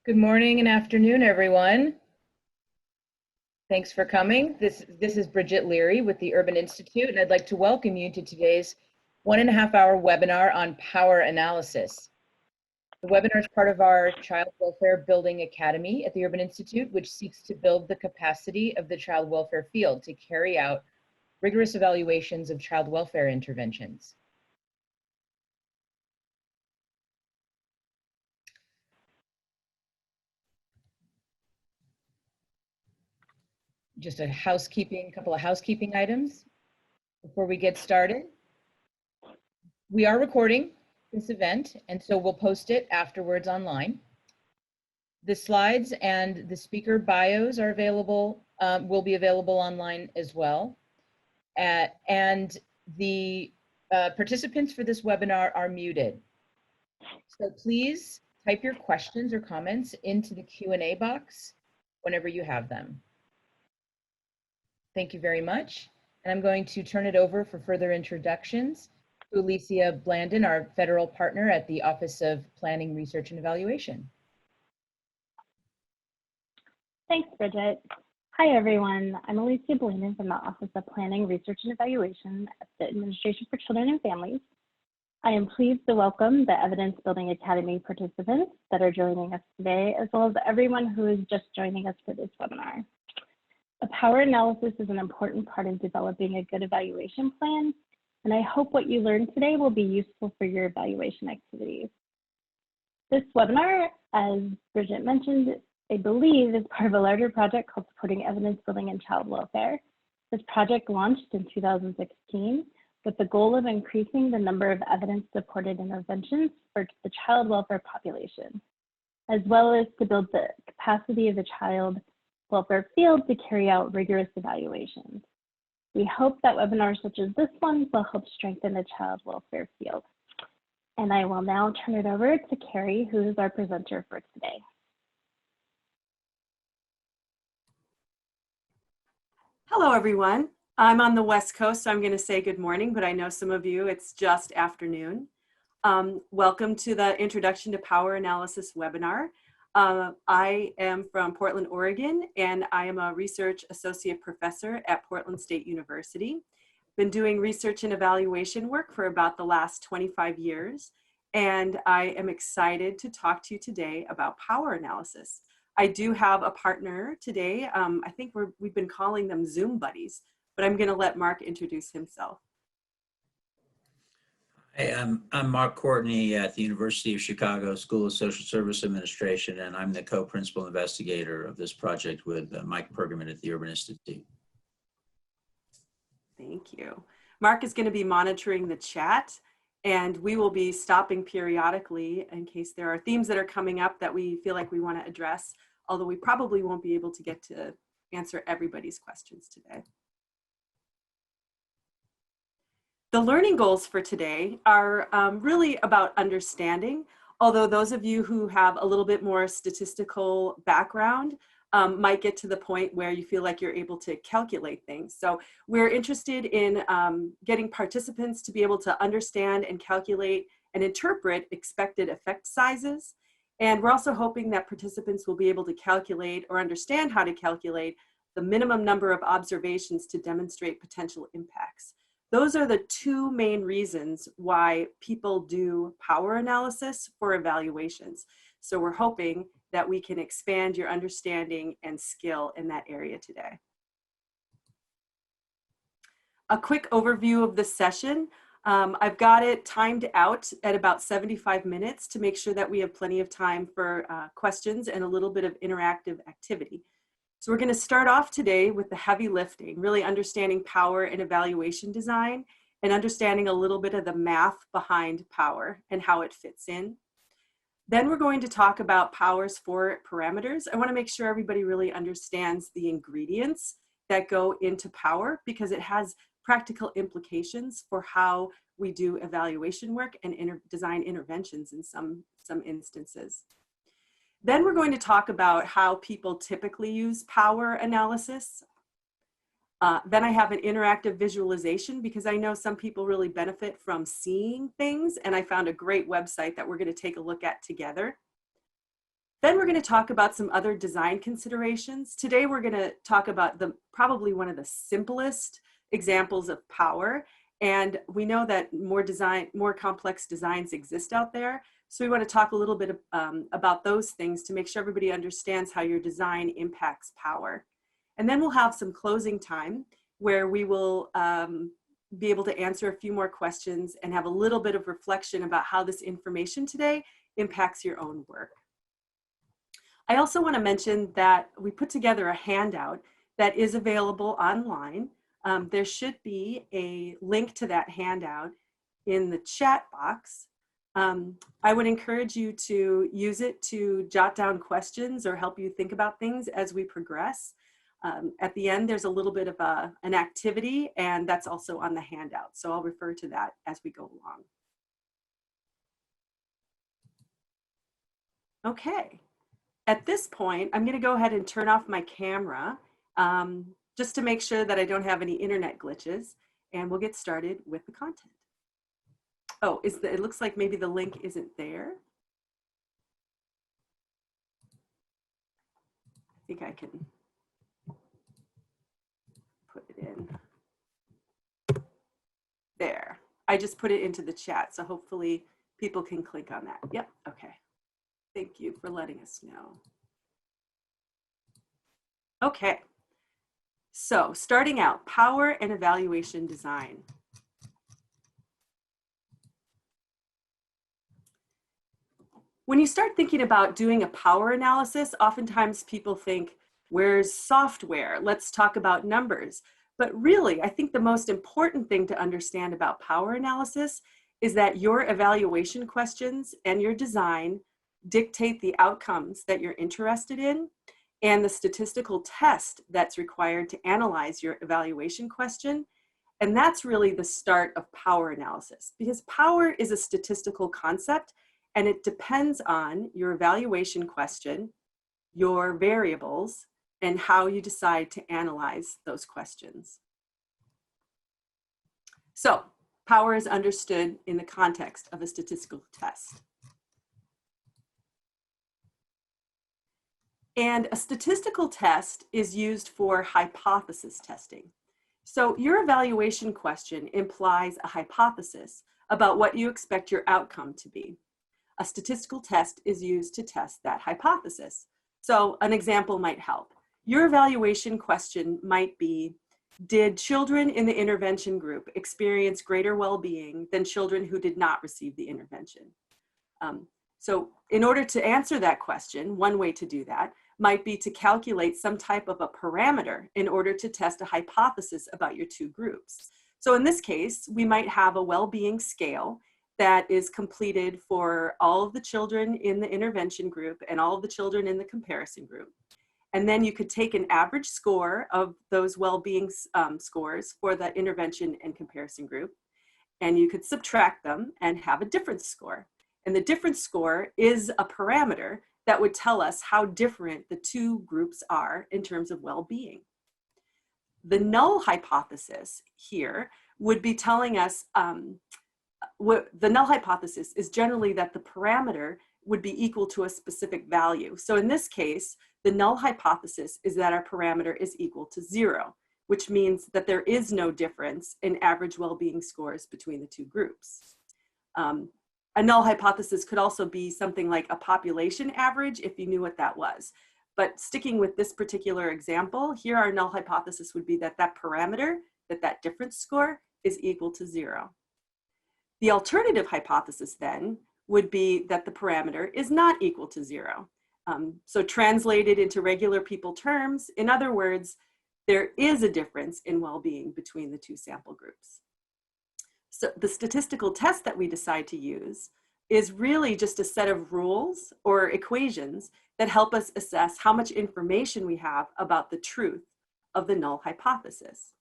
Good morning and afternoon, everyone. Thanks for coming. This is Bridget Leary with the Urban Institute, and I'd like to welcome you to today's 1.5-hour webinar on power analysis. The webinar is part of our Child Welfare Building Academy at the Urban Institute, which seeks to build the capacity of the child welfare field to carry out rigorous evaluations of child welfare interventions. Just a couple of housekeeping items before we get started. We are recording this event, and so we'll post it afterwards online. The slides and the speaker bios are available, will be available online as well. And the participants for this webinar are muted. So please type your questions or comments into the Q&A box whenever you have them. Thank you very much. And I'm going to turn it over for further introductions to Alicia Blandon, our federal partner at the Office of Planning, Research, and Evaluation. Thanks, Bridget. Hi, everyone. I'm Alicia Blandon from the Office of Planning, Research, and Evaluation at the Administration for Children and Families. I am pleased to welcome the Evidence Building Academy participants that are joining us today, as well as everyone who is just joining us for this webinar. A power analysis is an important part of developing a good evaluation plan, and I hope what you learned today will be useful for your evaluation activities. This webinar, as Bridget mentioned, I believe is part of a larger project called Supporting Evidence Building in Child Welfare. This project launched in 2016 with the goal of increasing the number of evidence-supported interventions for the child welfare population, as well as to build the capacity of the child welfare field to carry out rigorous evaluations. We hope that webinars such as this one will help strengthen the child welfare field. And I will now turn it over to Carrie, who is our presenter for today. Hello, everyone. I'm on the West Coast, so I'm going to say good morning, but I know some of you, it's just afternoon. Welcome to the Introduction to Power Analysis webinar. I am from Portland, Oregon, and I am a research associate professor at Portland State University. Been doing research and evaluation work for about the last 25 years, and I am excited to talk to you today about power analysis. I do have a partner today. I think we've been calling them Zoom buddies, but I'm going to let Mark introduce himself. Hey, I'm Mark Courtney at the University of Chicago School of Social Service Administration, and I'm the co-principal investigator of this project with Mike Pergamon at the Urban Institute. Thank you. Mark is going to be monitoring the chat, and we will be stopping periodically in case there are themes that are coming up that we feel like we want to address, although we probably won't be able to get to answer everybody's questions today. The learning goals for today are really about understanding, although those of you who have a little bit more statistical background might get to the point where you feel like you're able to calculate things. So we're interested in getting participants to be able to understand and calculate and interpret expected effect sizes. And we're also hoping that participants will be able to calculate or understand how to calculate the minimum number of observations to demonstrate potential impacts. Those are the two main reasons why people do power analysis for evaluations. So we're hoping that we can expand your understanding and skill in that area today. A quick overview of the session. I've got it timed out at about 75 minutes to make sure that we have plenty of time for questions and a little bit of interactive activity. So we're going to start off today with the heavy lifting, really understanding power and evaluation design and understanding a little bit of the math behind power and how it fits in. Then we're going to talk about power's 4 parameters. I want to make sure everybody really understands the ingredients that go into power because it has practical implications for how we do evaluation work and design interventions in some instances. Then we're going to talk about how people typically use power analysis. Then I have an interactive visualization because I know some people really benefit from seeing things, and I found a great website that we're going to take a look at together. Then we're going to talk about some other design considerations. Today we're going to talk about probably one of the simplest examples of power. And we know that more complex designs exist out there. So we want to talk a little bit about those things to make sure everybody understands how your design impacts power. And then we'll have some closing time where we will be able to answer a few more questions and have a little bit of reflection about how this information today impacts your own work. I also want to mention that we put together a handout that is available online. There should be a link to that handout in the chat box. I would encourage you to use it to jot down questions or help you think about things as we progress. At the end, there's a little bit of an activity, and that's also on the handout. So I'll refer to that as we go along. Okay. At this point, I'm going to go ahead and turn off my camera just to make sure that I don't have any internet glitches, and we'll get started with the content. Oh, it looks like maybe the link isn't there. I think I can put it in. There. I just put it into the chat, so hopefully people can click on that. Yep, okay. Thank you for letting us know. Okay, so starting out, power and evaluation design. When you start thinking about doing a power analysis, oftentimes people think, where's software? Let's talk about numbers. But really, I think the most important thing to understand about power analysis is that your evaluation questions and your design dictate the outcomes that you're interested in and the statistical test that's required to analyze your evaluation question. And that's really the start of power analysis, because power is a statistical concept and it depends on your evaluation question, your variables, and how you decide to analyze those questions. So power is understood in the context of a statistical test. And a statistical test is used for hypothesis testing. So your evaluation question implies a hypothesis about what you expect your outcome to be. A statistical test is used to test that hypothesis. So an example might help. Your evaluation question might be, did children in the intervention group experience greater well-being than children who did not receive the intervention? So in order to answer that question, one way to do that might be to calculate some type of a parameter in order to test a hypothesis about your two groups. So in this case, we might have a well-being scale that is completed for all of the children in the intervention group and all of the children in the comparison group. And then you could take an average score of those well-being scores for the intervention and comparison group, and you could subtract them and have a difference score. And the difference score is a parameter that would tell us how different the two groups are in terms of well-being. The null hypothesis here would be telling us, the null hypothesis is generally that the parameter would be equal to a specific value. So in this case, the null hypothesis is that our parameter is equal to 0, which means that there is no difference in average well-being scores between the two groups. A null hypothesis could also be something like a population average if you knew what that was. But sticking with this particular example, here our null hypothesis would be that that parameter, that difference score is equal to 0. The alternative hypothesis then would be that the parameter is not equal to 0. So translated into regular people terms, in other words, there is a difference in well-being between the two sample groups. So the statistical test that we decide to use is really just a set of rules or equations that help us assess how much information we have about the truth of the null hypothesis.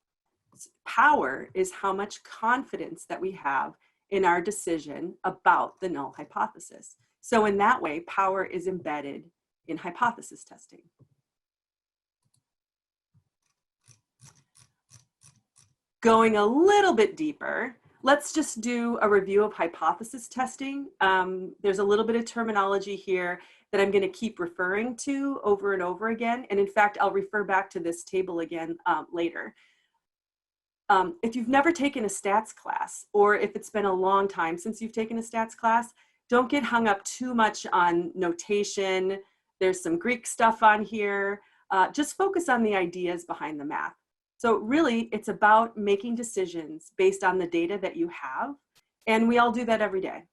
Power is how much confidence that we have in our decision about the null hypothesis. So in that way, power is embedded in hypothesis testing. Going a little bit deeper, let's just do a review of hypothesis testing. There's a little bit of terminology here that I'm going to keep referring to over and over again. And in fact, I'll refer back to this table again later. If you've never taken a stats class, or if it's been a long time since you've taken a stats class, don't get hung up too much on notation. There's some Greek stuff on here. Just focus on the ideas behind the math. So really, it's about making decisions based on the data that you have, and we all do that every day.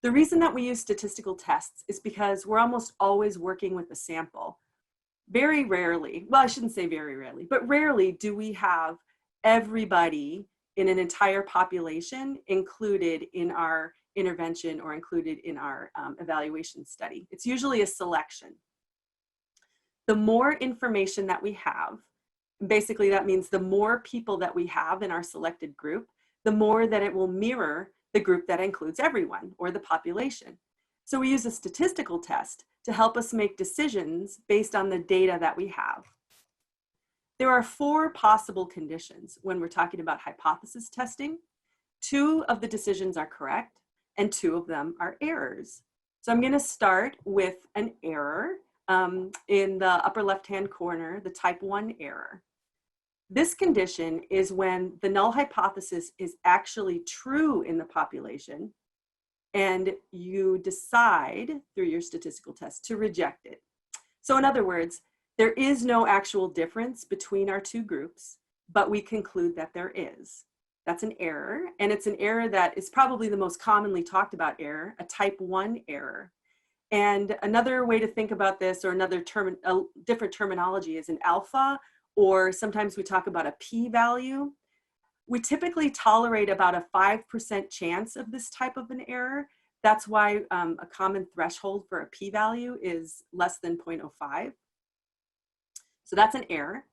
The reason that we use statistical tests is because we're almost always working with a sample. Very rarely, well, I shouldn't say very rarely, but rarely do we have everybody in an entire population included in our intervention or included in our evaluation study. It's usually a selection. The more information that we have, basically that means the more people that we have in our selected group, the more that it will mirror the group that includes everyone or the population. So we use a statistical test to help us make decisions based on the data that we have. There are 4 possible conditions when we're talking about hypothesis testing. 2 of the decisions are correct and 2 of them are errors. So I'm going to start with an error in the upper left-hand corner, the type 1 error. This condition is when the null hypothesis is actually true in the population and you decide through your statistical test to reject it. So in other words, there is no actual difference between our 2 groups, but we conclude that there is. That's an error, and it's an error that is probably the most commonly talked about error, a type 1 error. And another way to think about this, or another different terminology, is an alpha, or sometimes we talk about a p-value. We typically tolerate about a 5% chance of this type of an error. That's why a common threshold for a p-value is less than 0.05. So that's an error.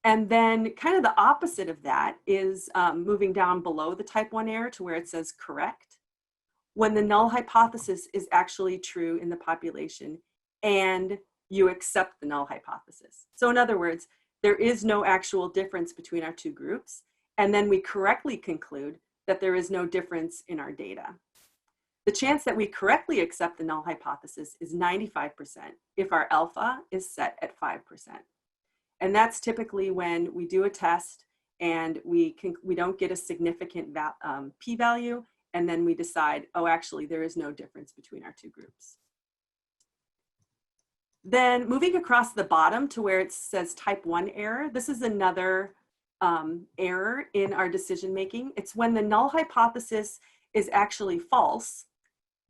And then kind of the opposite of that is moving down below the type 1 error to where it says correct, when the null hypothesis is actually true in the population and you accept the null hypothesis. So in other words, there is no actual difference between our 2 groups, and then we correctly conclude that there is no difference in our data. The chance that we correctly accept the null hypothesis is 95% if our alpha is set at 5%. And that's typically when we do a test and we don't get a significant p-value, and then we decide, oh, actually, there is no difference between our 2 groups. Then moving across the bottom to where it says type 1 error, this is another error in our decision making. It's when the null hypothesis is actually false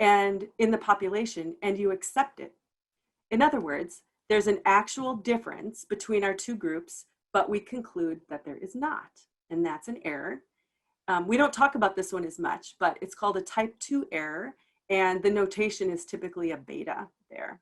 and in the population and you accept it. In other words, there's an actual difference between our 2 groups, but we conclude that there is not, and that's an error. We don't talk about this one as much, but it's called a type 2 error, and the notation is typically a beta there.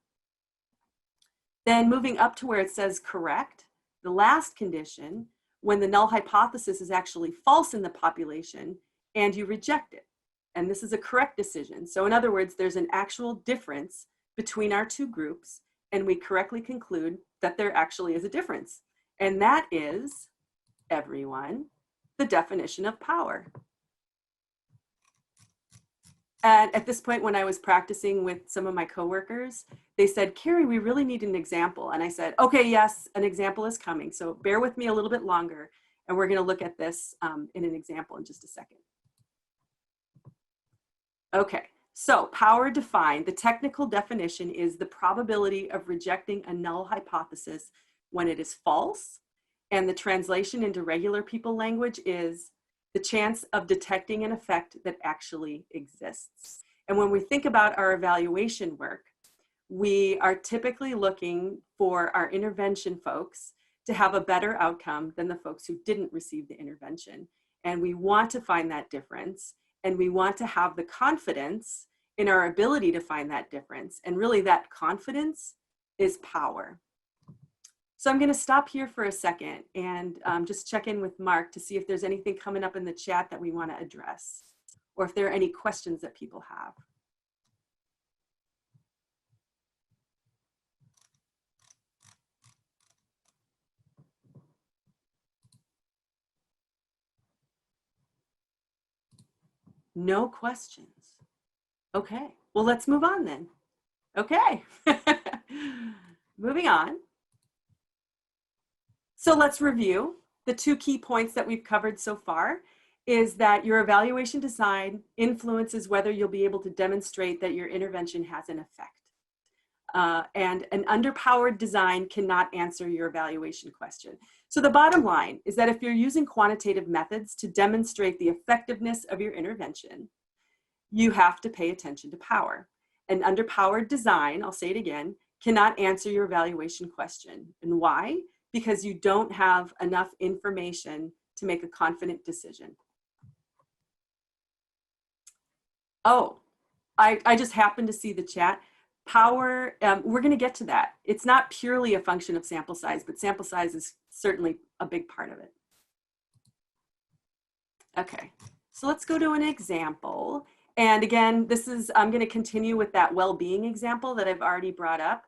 Then moving up to where it says correct, the last condition, when the null hypothesis is actually false in the population and you reject it. And this is a correct decision. So in other words, there's an actual difference between our 2 groups, and we correctly conclude that there actually is a difference. And that is, everyone, the definition of power. And at this point, when I was practicing with some of my coworkers, they said, Carrie, we really need an example. And I said, okay, yes, an example is coming. So bear with me a little bit longer, and we're gonna look at this in an example in just a second. Okay, so power defined, the technical definition is the probability of rejecting a null hypothesis when it is false. And the translation into regular people language is the chance of detecting an effect that actually exists. And when we think about our evaluation work, we are typically looking for our intervention folks to have a better outcome than the folks who didn't receive the intervention. And we want to find that difference, and we want to have the confidence in our ability to find that difference. And really that confidence is power. So I'm going to stop here for a second and just check in with Mark to see if there's anything coming up in the chat that we want to address, or if there are any questions that people have. No questions. Okay, well, let's move on then. Okay, moving on. So let's review. The two key points that we've covered so far is that your evaluation design influences whether you'll be able to demonstrate that your intervention has an effect. And an underpowered design cannot answer your evaluation question. So the bottom line is that if you're using quantitative methods to demonstrate the effectiveness of your intervention, you have to pay attention to power. An underpowered design, I'll say it again, cannot answer your evaluation question. And why? Because you don't have enough information to make a confident decision. Oh, I just happened to see the chat. Power, we're going to get to that. It's not purely a function of sample size, but sample size is certainly a big part of it. Okay, so let's go to an example. And again, I'm going to continue with that well-being example that I've already brought up.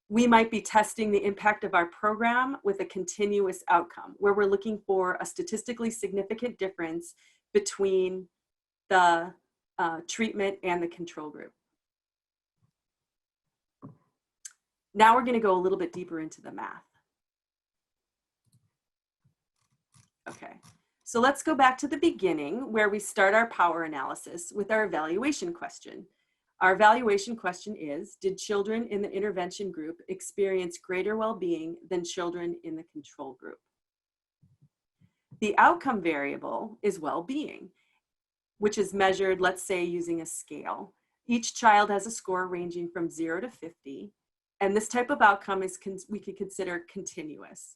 We might be testing the impact of our program with a continuous outcome, where we're looking for a statistically significant difference between the treatment and the control group. Now we're going to go a little bit deeper into the math. Okay, so let's go back to the beginning where we start our power analysis with our evaluation question. Our evaluation question is, did children in the intervention group experience greater well-being than children in the control group? The outcome variable is well-being, which is measured, let's say, using a scale. Each child has a score ranging from 0 to 50. And this type of outcome is we could consider continuous.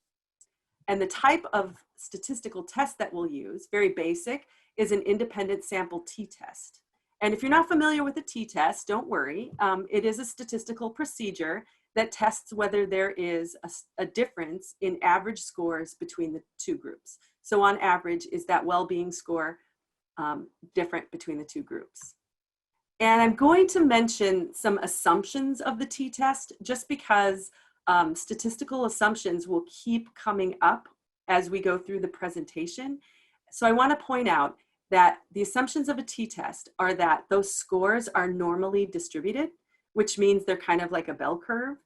And the type of statistical test that we'll use, very basic, is an independent sample t-test. And if you're not familiar with the t-test, don't worry. It is a statistical procedure that tests whether there is a difference in average scores between the two groups. So on average, is that well-being score different between the two groups? And I'm going to mention some assumptions of the t-test just because statistical assumptions will keep coming up as we go through the presentation. So I want to point out that the assumptions of a t-test are that those scores are normally distributed, which means they're kind of like a bell curve,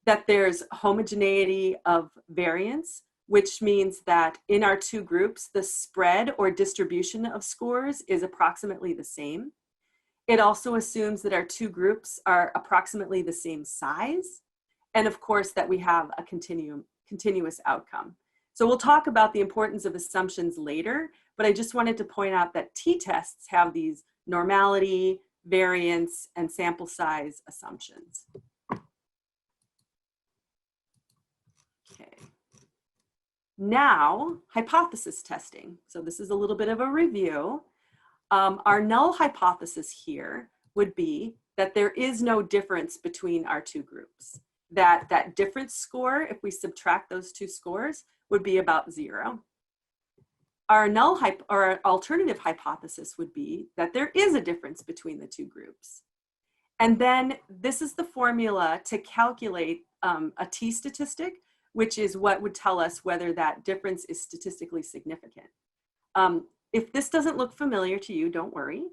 that there's homogeneity of variance, which means that in our two groups, the spread or distribution of scores is approximately the same. It also assumes that our two groups are approximately the same size. And of course, that we have a continuous outcome. So we'll talk about the importance of assumptions later, but I just wanted to point out that t-tests have these normality, variance, and sample size assumptions. Okay. Now, hypothesis testing. So this is a little bit of a review. Our null hypothesis here would be that there is no difference between our two groups. That difference score, if we subtract those two scores, would be about 0. Our alternative hypothesis would be that there is a difference between the two groups. And then this is the formula to calculate a T-statistic, which is what would tell us whether that difference is statistically significant. If this doesn't look familiar to you, don't worry.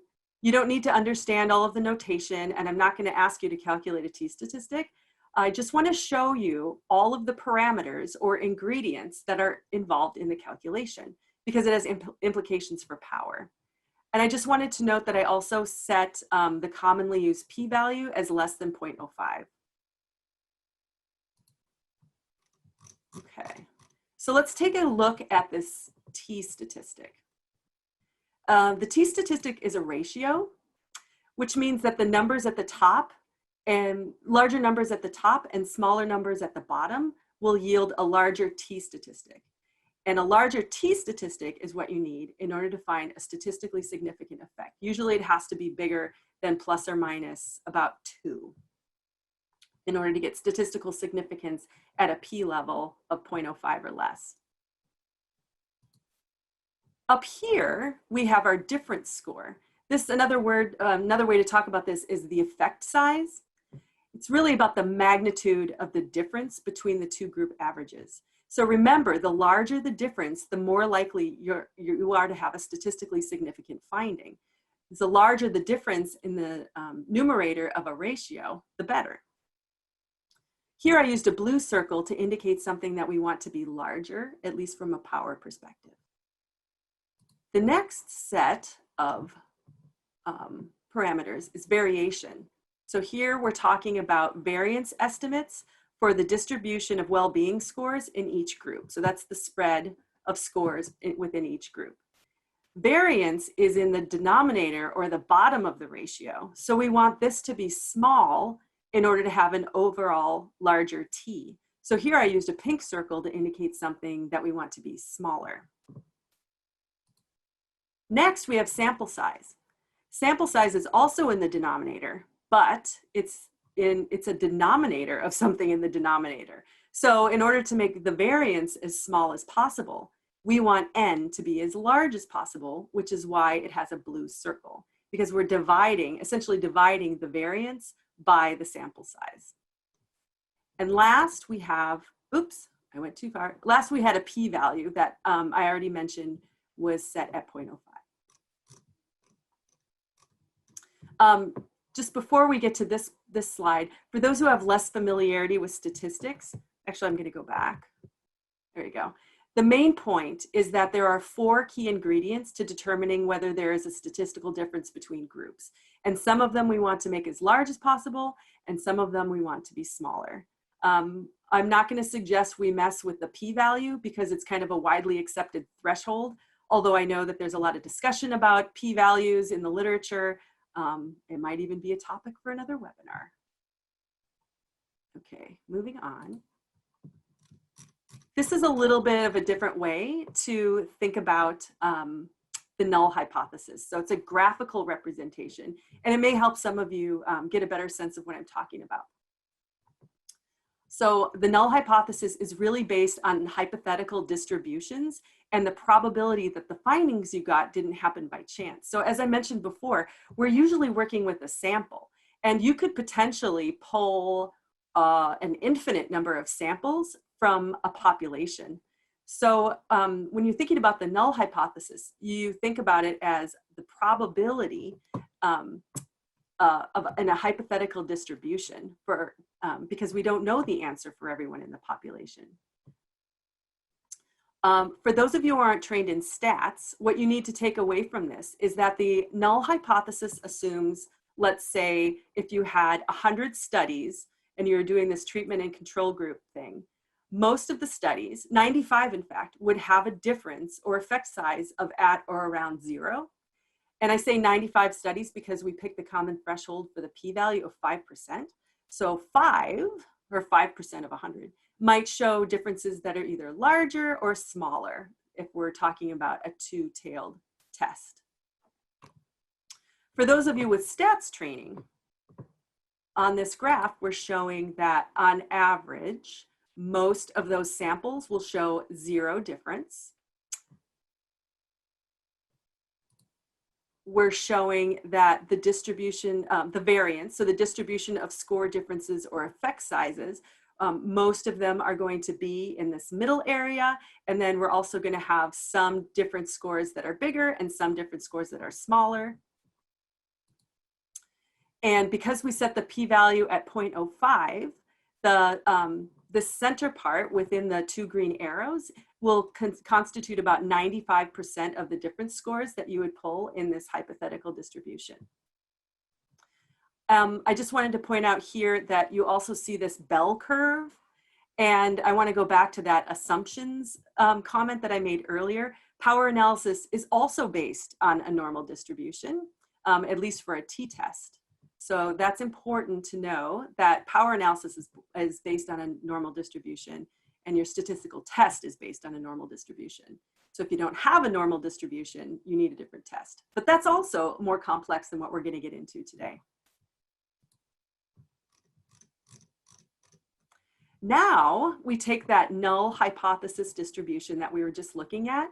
You don't need to understand all of the notation, and I'm not going to ask you to calculate a T-statistic. I just want to show you all of the parameters or ingredients that are involved in the calculation because it has implications for power. And I just wanted to note that I also set the commonly used p-value as less than 0.05. Okay, so let's take a look at this T-statistic. The T-statistic is a ratio, which means that the numbers at the top and larger numbers at the top and smaller numbers at the bottom will yield a larger T-statistic. And a larger T-statistic is what you need in order to find a statistically significant effect. Usually it has to be bigger than plus or minus about 2 in order to get statistical significance at a P level of 0.05 or less. Up here, we have our difference score. Another way to talk about this is the effect size. It's really about the magnitude of the difference between the two group averages. So remember, the larger the difference, the more likely you are to have a statistically significant finding. The larger the difference in the numerator of a ratio, the better. Here I used a blue circle to indicate something that we want to be larger, at least from a power perspective. The next set of parameters is variation. So here we're talking about variance estimates for the distribution of well-being scores in each group. So that's the spread of scores within each group. Variance is in the denominator or the bottom of the ratio. So we want this to be small in order to have an overall larger t. So here I used a pink circle to indicate something that we want to be smaller. Next, we have sample size. Sample size is also in the denominator, but it's a denominator of something in the denominator. So in order to make the variance as small as possible, we want n to be as large as possible, which is why it has a blue circle, because we're essentially dividing the variance by the sample size. And last we have, oops, I went too far. Last we had a p-value that I already mentioned was set at 0.05. Just before we get to this slide, for those who have less familiarity with statistics, actually I'm going to go back. There you go. The main point is that there are 4 key ingredients to determining whether there is a statistical difference between groups. And some of them we want to make as large as possible, and some of them we want to be smaller. I'm not going to suggest we mess with the p-value because it's kind of a widely accepted threshold, although I know that there's a lot of discussion about p-values in the literature. It might even be a topic for another webinar. Okay, moving on. This is a little bit of a different way to think about the null hypothesis. So it's a graphical representation, and it may help some of you get a better sense of what I'm talking about. So the null hypothesis is really based on hypothetical distributions and the probability that the findings you got didn't happen by chance. So as I mentioned before, we're usually working with a sample, and you could potentially pull an infinite number of samples from a population. So when you're thinking about the null hypothesis, you think about it as the probability in a hypothetical distribution for, because we don't know the answer for everyone in the population. For those of you who aren't trained in stats, what you need to take away from this is that the null hypothesis assumes, let's say, if you had 100 studies and you're doing this treatment and control group thing, most of the studies, 95 in fact, would have a difference or effect size of at or around 0. And I say 95 studies because we pick the common threshold for the p-value of 5%. So 5, or 5% of 100, might show differences that are either larger or smaller if we're talking about a two-tailed test. For those of you with stats training, on this graph, we're showing that on average, most of those samples will show 0 difference. We're showing that the distribution, the variance, so the distribution of score differences or effect sizes, most of them are going to be in this middle area. And then we're also going to have some different scores that are bigger and some different scores that are smaller. And because we set the p-value at 0.05, the center part within the 2 green arrows will constitute about 95% of the difference scores that you would pull in this hypothetical distribution. I just wanted to point out here that you also see this bell curve. And I want to go back to that assumptions comment that I made earlier. Power analysis is also based on a normal distribution, at least for a t-test. So that's important to know that power analysis is based on a normal distribution and your statistical test is based on a normal distribution. So if you don't have a normal distribution, you need a different test. But that's also more complex than what we're going to get into today. Now we take that null hypothesis distribution that we were just looking at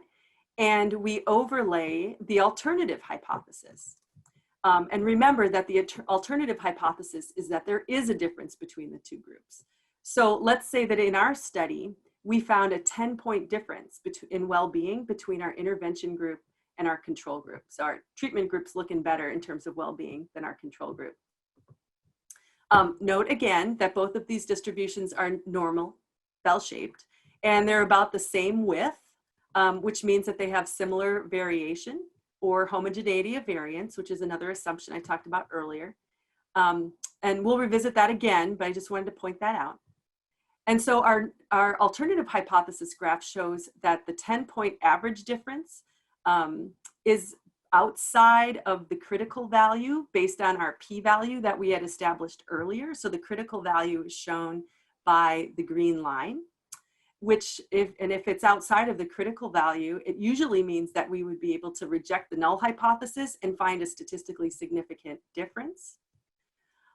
and we overlay the alternative hypothesis. And remember that the alternative hypothesis is that there is a difference between the 2 groups. So let's say that in our study, we found a 10-point difference in well-being between our intervention group and our control group. So our treatment group's looking better in terms of well-being than our control group. Note again that both of these distributions are normal, bell-shaped, and they're about the same width, which means that they have similar variation or homogeneity of variance, which is another assumption I talked about earlier. And we'll revisit that again, but I just wanted to point that out. And so our alternative hypothesis graph shows that the 10-point average difference is outside of the critical value based on our p-value that we had established earlier. So the critical value is shown by the green line, which if it's outside of the critical value, it usually means that we would be able to reject the null hypothesis and find a statistically significant difference.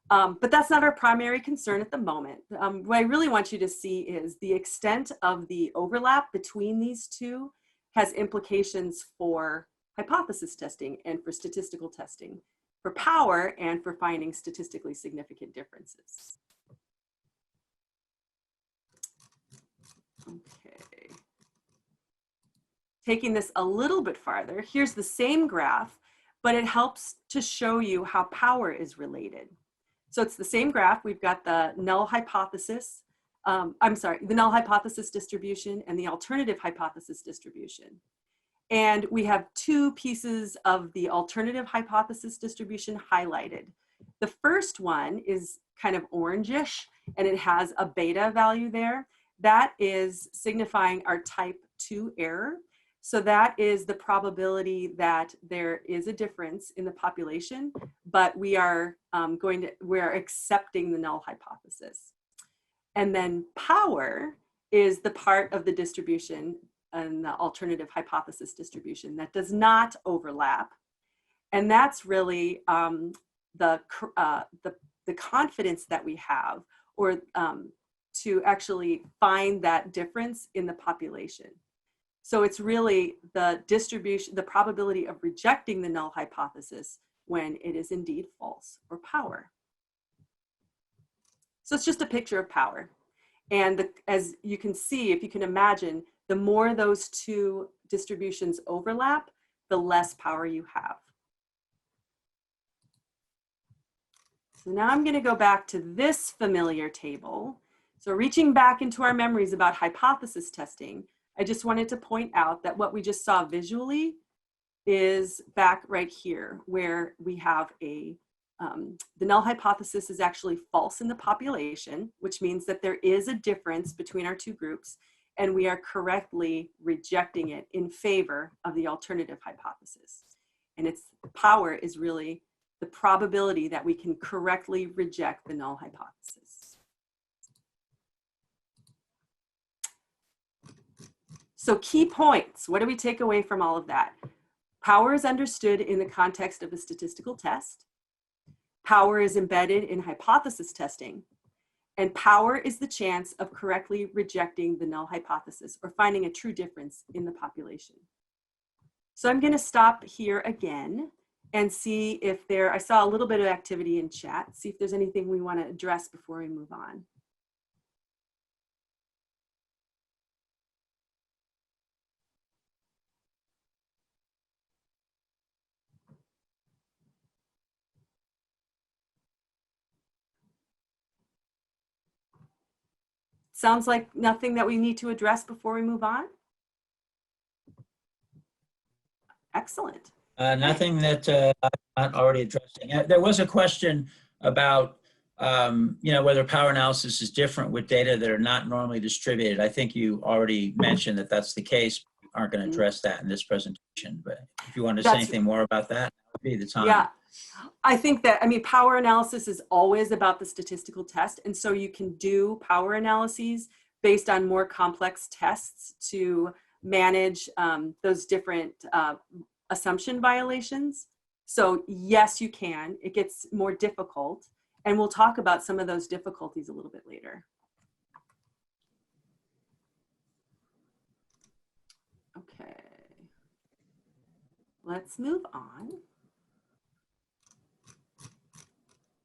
But that's not our primary concern at the moment. What I really want you to see is the extent of the overlap between these two has implications for hypothesis testing and for statistical testing, for power and for finding statistically significant differences. Okay. Taking this a little bit farther, here's the same graph, but it helps to show you how power is related. So it's the same graph. We've got the null hypothesis, the null hypothesis distribution and the alternative hypothesis distribution. And we have two pieces of the alternative hypothesis distribution highlighted. The first one is kind of orangish and it has a beta value there. That is signifying our type 2 error. So that is the probability that there is a difference in the population, but we are accepting the null hypothesis. And then power is the part of the distribution and the alternative hypothesis distribution that does not overlap. And that's really the confidence that we have, or to actually find that difference in the population. So it's really the distribution, the probability of rejecting the null hypothesis when it is indeed false, or power. So it's just a picture of power. And as you can see, if you can imagine, the more those two distributions overlap, the less power you have. So now I'm going to go back to this familiar table. So reaching back into our memories about hypothesis testing, I just wanted to point out that what we just saw visually is back right here, where we have the null hypothesis is actually false in the population, which means that there is a difference between our two groups, and we are correctly rejecting it in favor of the alternative hypothesis. And its power is really the probability that we can correctly reject the null hypothesis. So key points, what do we take away from all of that? Power is understood in the context of a statistical test. Power is embedded in hypothesis testing. And power is the chance of correctly rejecting the null hypothesis or finding a true difference in the population. So I'm going to stop here again and see if I saw a little bit of activity in chat, see if there's anything we want to address before we move on. Sounds like nothing that we need to address before we move on. Excellent. Nothing that I'm not already addressing. There was a question about whether power analysis is different with data that are not normally distributed. I think you already mentioned that that's the case. We aren't going to address that in this presentation, but if you want to say anything more about that, that would be the time. Yeah, I think that, power analysis is always about the statistical test. And so you can do power analyses based on more complex tests to manage those different assumption violations. So yes, you can. It gets more difficult. And we'll talk about some of those difficulties a little bit later. Okay. Let's move on.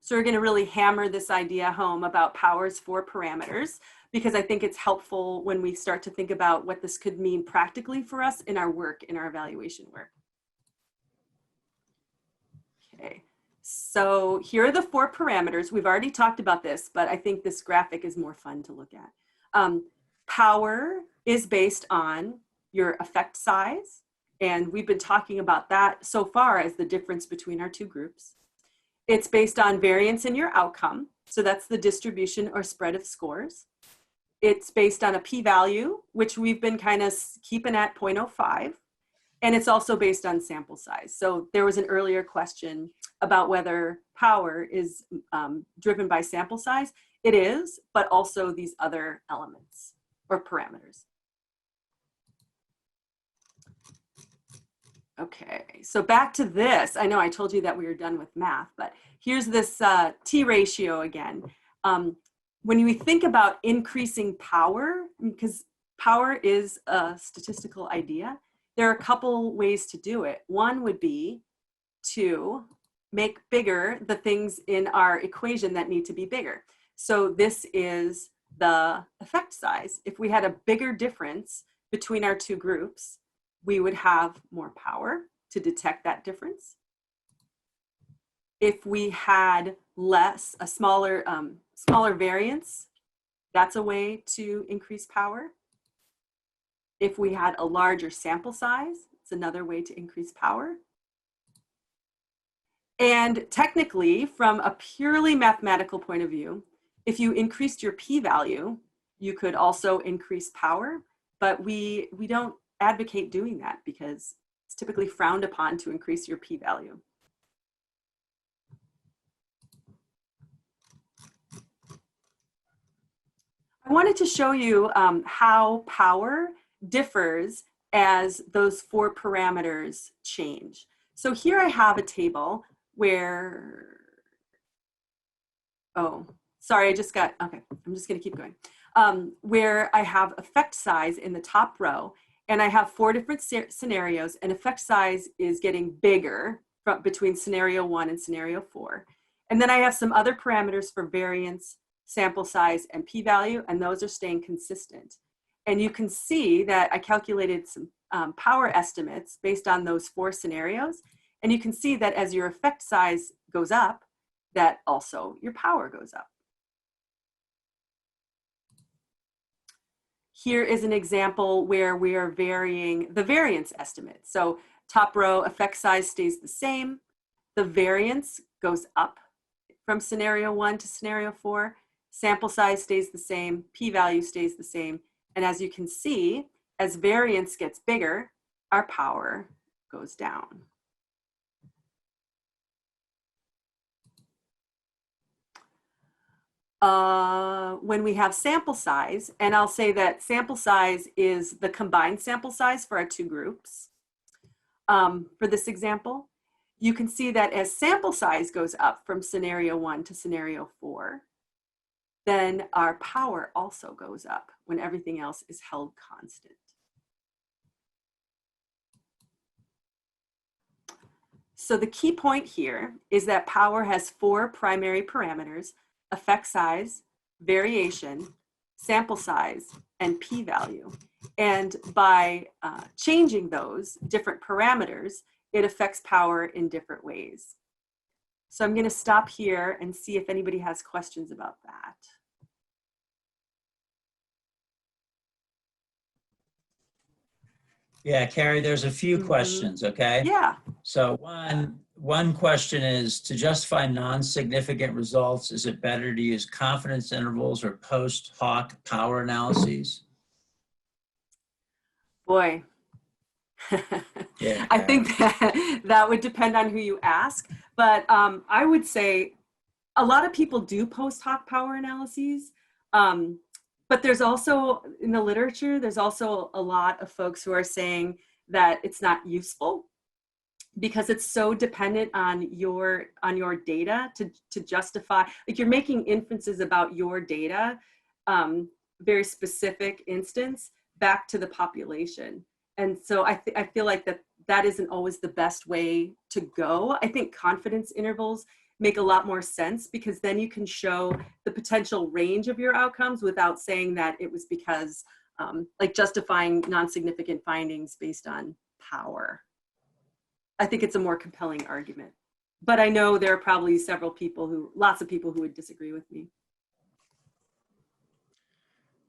So we're going to really hammer this idea home about powers for parameters, because I think it's helpful when we start to think about what this could mean practically for us in our work, in our evaluation work. Okay, so here are the 4 parameters. We've already talked about this, but I think this graphic is more fun to look at. Power is based on your effect size, and we've been talking about that so far as the difference between our 2 groups. It's based on variance in your outcome, so that's the distribution or spread of scores. It's based on a p-value, which we've been kind of keeping at 0.05. And it's also based on sample size. So there was an earlier question about whether power is driven by sample size. It is, but also these other elements or parameters. Okay, so back to this. I know I told you that we were done with math, but here's this T ratio again. When we think about increasing power, because power is a statistical idea, there are a couple ways to do it. One would be to make bigger the things in our equation that need to be bigger. So this is the effect size. If we had a bigger difference between our 2 groups, we would have more power to detect that difference. If we had a smaller variance, that's a way to increase power. If we had a larger sample size, it's another way to increase power. And technically, from a purely mathematical point of view, if you increased your p-value, you could also increase power, but we don't advocate doing that because it's typically frowned upon to increase your p-value. I wanted to show you how power differs as those 4 parameters change. So here I have a table where, oh, sorry, okay, I'm just gonna keep going. Where I have effect size in the top row, and I have 4 different scenarios, and effect size is getting bigger between scenario 1 and scenario 4. And then I have some other parameters for variance, sample size, and p-value, and those are staying consistent. And you can see that I calculated some power estimates based on those 4 scenarios. And you can see that as your effect size goes up, that also your power goes up. Here is an example where we are varying the variance estimate. So top row, effect size stays the same. The variance goes up from scenario 1 to scenario 4. Sample size stays the same, p-value stays the same. And as you can see, as variance gets bigger, our power goes down. When we have sample size, and I'll say that sample size is the combined sample size for our 2 groups. For this example, you can see that as sample size goes up from scenario 1 to scenario 4, then our power also goes up when everything else is held constant. So the key point here is that power has 4 primary parameters: effect size, variation, sample size, and p-value. And by changing those different parameters, it affects power in different ways. So I'm going to stop here and see if anybody has questions about that. Yeah, Carrie, there's a few questions, okay? Yeah. So one question is, to justify non-significant results, is it better to use confidence intervals or post hoc power analyses? Boy. Yeah, I think that would depend on who you ask, but I would say a lot of people do post hoc power analyses, but there's also, in the literature, there's also a lot of folks who are saying that it's not useful because it's so dependent on your data to justify, like you're making inferences about your data, very specific instance, back to the population. And so I feel like that isn't always the best way to go. I think confidence intervals make a lot more sense because then you can show the potential range of your outcomes without saying that it was because, like justifying non-significant findings based on power. I think it's a more compelling argument but I know there are probably lots of people who would disagree with me.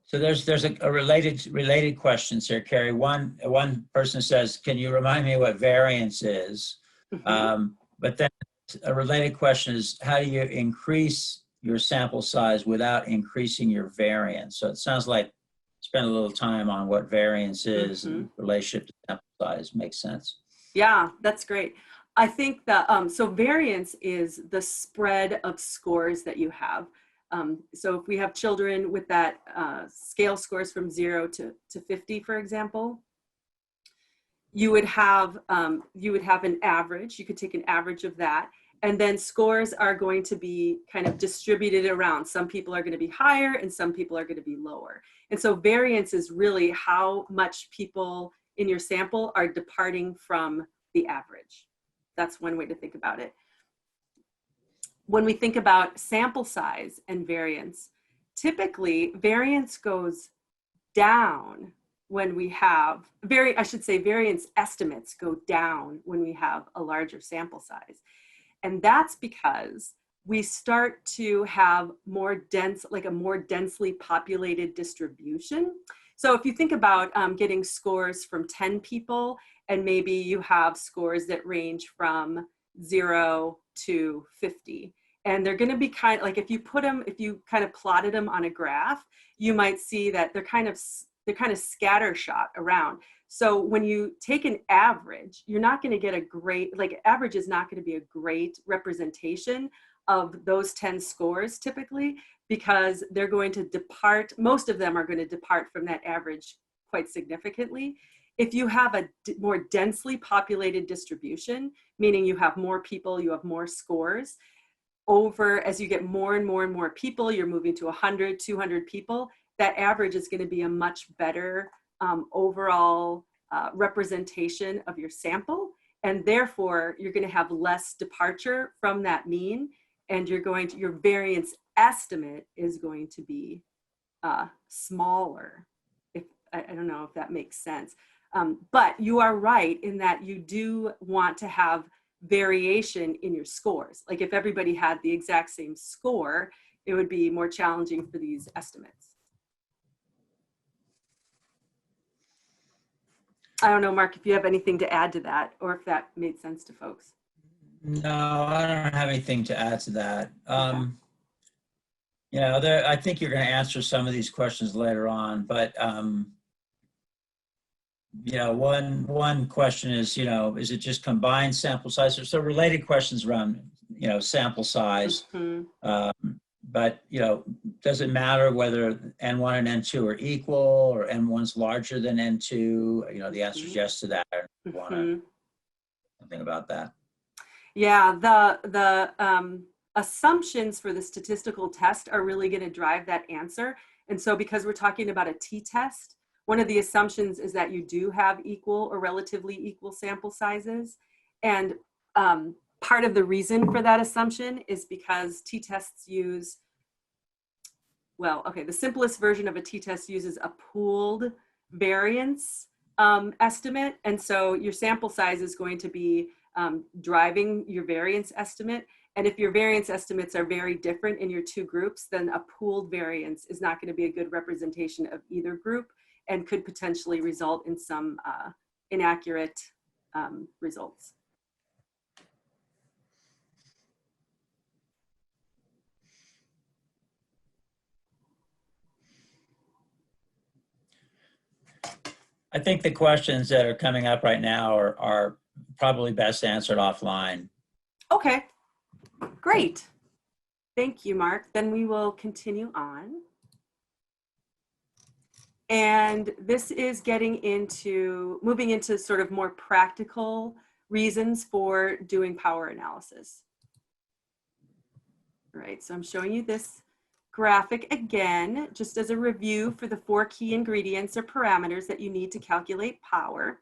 So there's a related questions here, Carrie. One person says, can you remind me what variance is? But then a related question is, how do you increase your sample size without increasing your variance? So it sounds like spend a little time on what variance is in relationship to sample size. Makes sense. Yeah, that's great. I think that, so variance is the spread of scores that you have. So if we have children with that scale scores from 0 to 50, for example, you would have an average. You could take an average of that. And then scores are going to be kind of distributed around. Some people are going to be higher and some people are going to be lower. And so variance is really how much people in your sample are departing from the average. That's one way to think about it. When we think about sample size and variance, typically variance goes down when we have, variance estimates go down when we have a larger sample size. And that's because we start to have more dense, like a more densely populated distribution. So if you think about getting scores from 10 people, and maybe you have scores that range from 0 to 50. And they're going to be kind of like, if you kind of plotted them on a graph, you might see that they're kind of scattershot around. So when you take an average, you're not going to get a great, like average is not going to be a great representation of those 10 scores typically, because they're going to depart, most of them are going to depart from that average quite significantly. If you have a more densely populated distribution, meaning you have more people, you have more scores, as you get more and more and more people, you're moving to 100, 200 people, that average is going to be a much better overall representation of your sample. And therefore, you're going to have less departure from that mean, and your variance estimate is going to be smaller. I don't know if that makes sense. But you are right in that you do want to have variation in your scores. Like if everybody had the exact same score, it would be more challenging for these estimates. I don't know, Mark, if you have anything to add to that, or if that made sense to folks. No, I don't have anything to add to that. You know, I think you're going to answer some of these questions later on, but you know, one question is, you know, is it just combined sample size? So related questions around, you know, sample size. But, you know, does it matter whether N1 and N2 are equal, or N1's larger than N2? You know, the answer is yes to that. I want to something about that. Yeah, the assumptions for the statistical test are really going to drive that answer. And so because we're talking about a t-test, one of the assumptions is that you do have equal or relatively equal sample sizes. And part of the reason for that assumption is because t-tests use, well, okay, the simplest version of a t-test uses a pooled variance estimate. And so your sample size is going to be driving your variance estimate. And if your variance estimates are very different in your two groups, then a pooled variance is not going to be a good representation of either group, and could potentially result in some inaccurate results. I think the questions that are coming up right now are probably best answered offline. Okay, great. Thank you, Mark. Then we will continue on. And this is moving into sort of more practical reasons for doing power analysis. All right, so I'm showing you this graphic again, just as a review for the 4 key ingredients or parameters that you need to calculate power.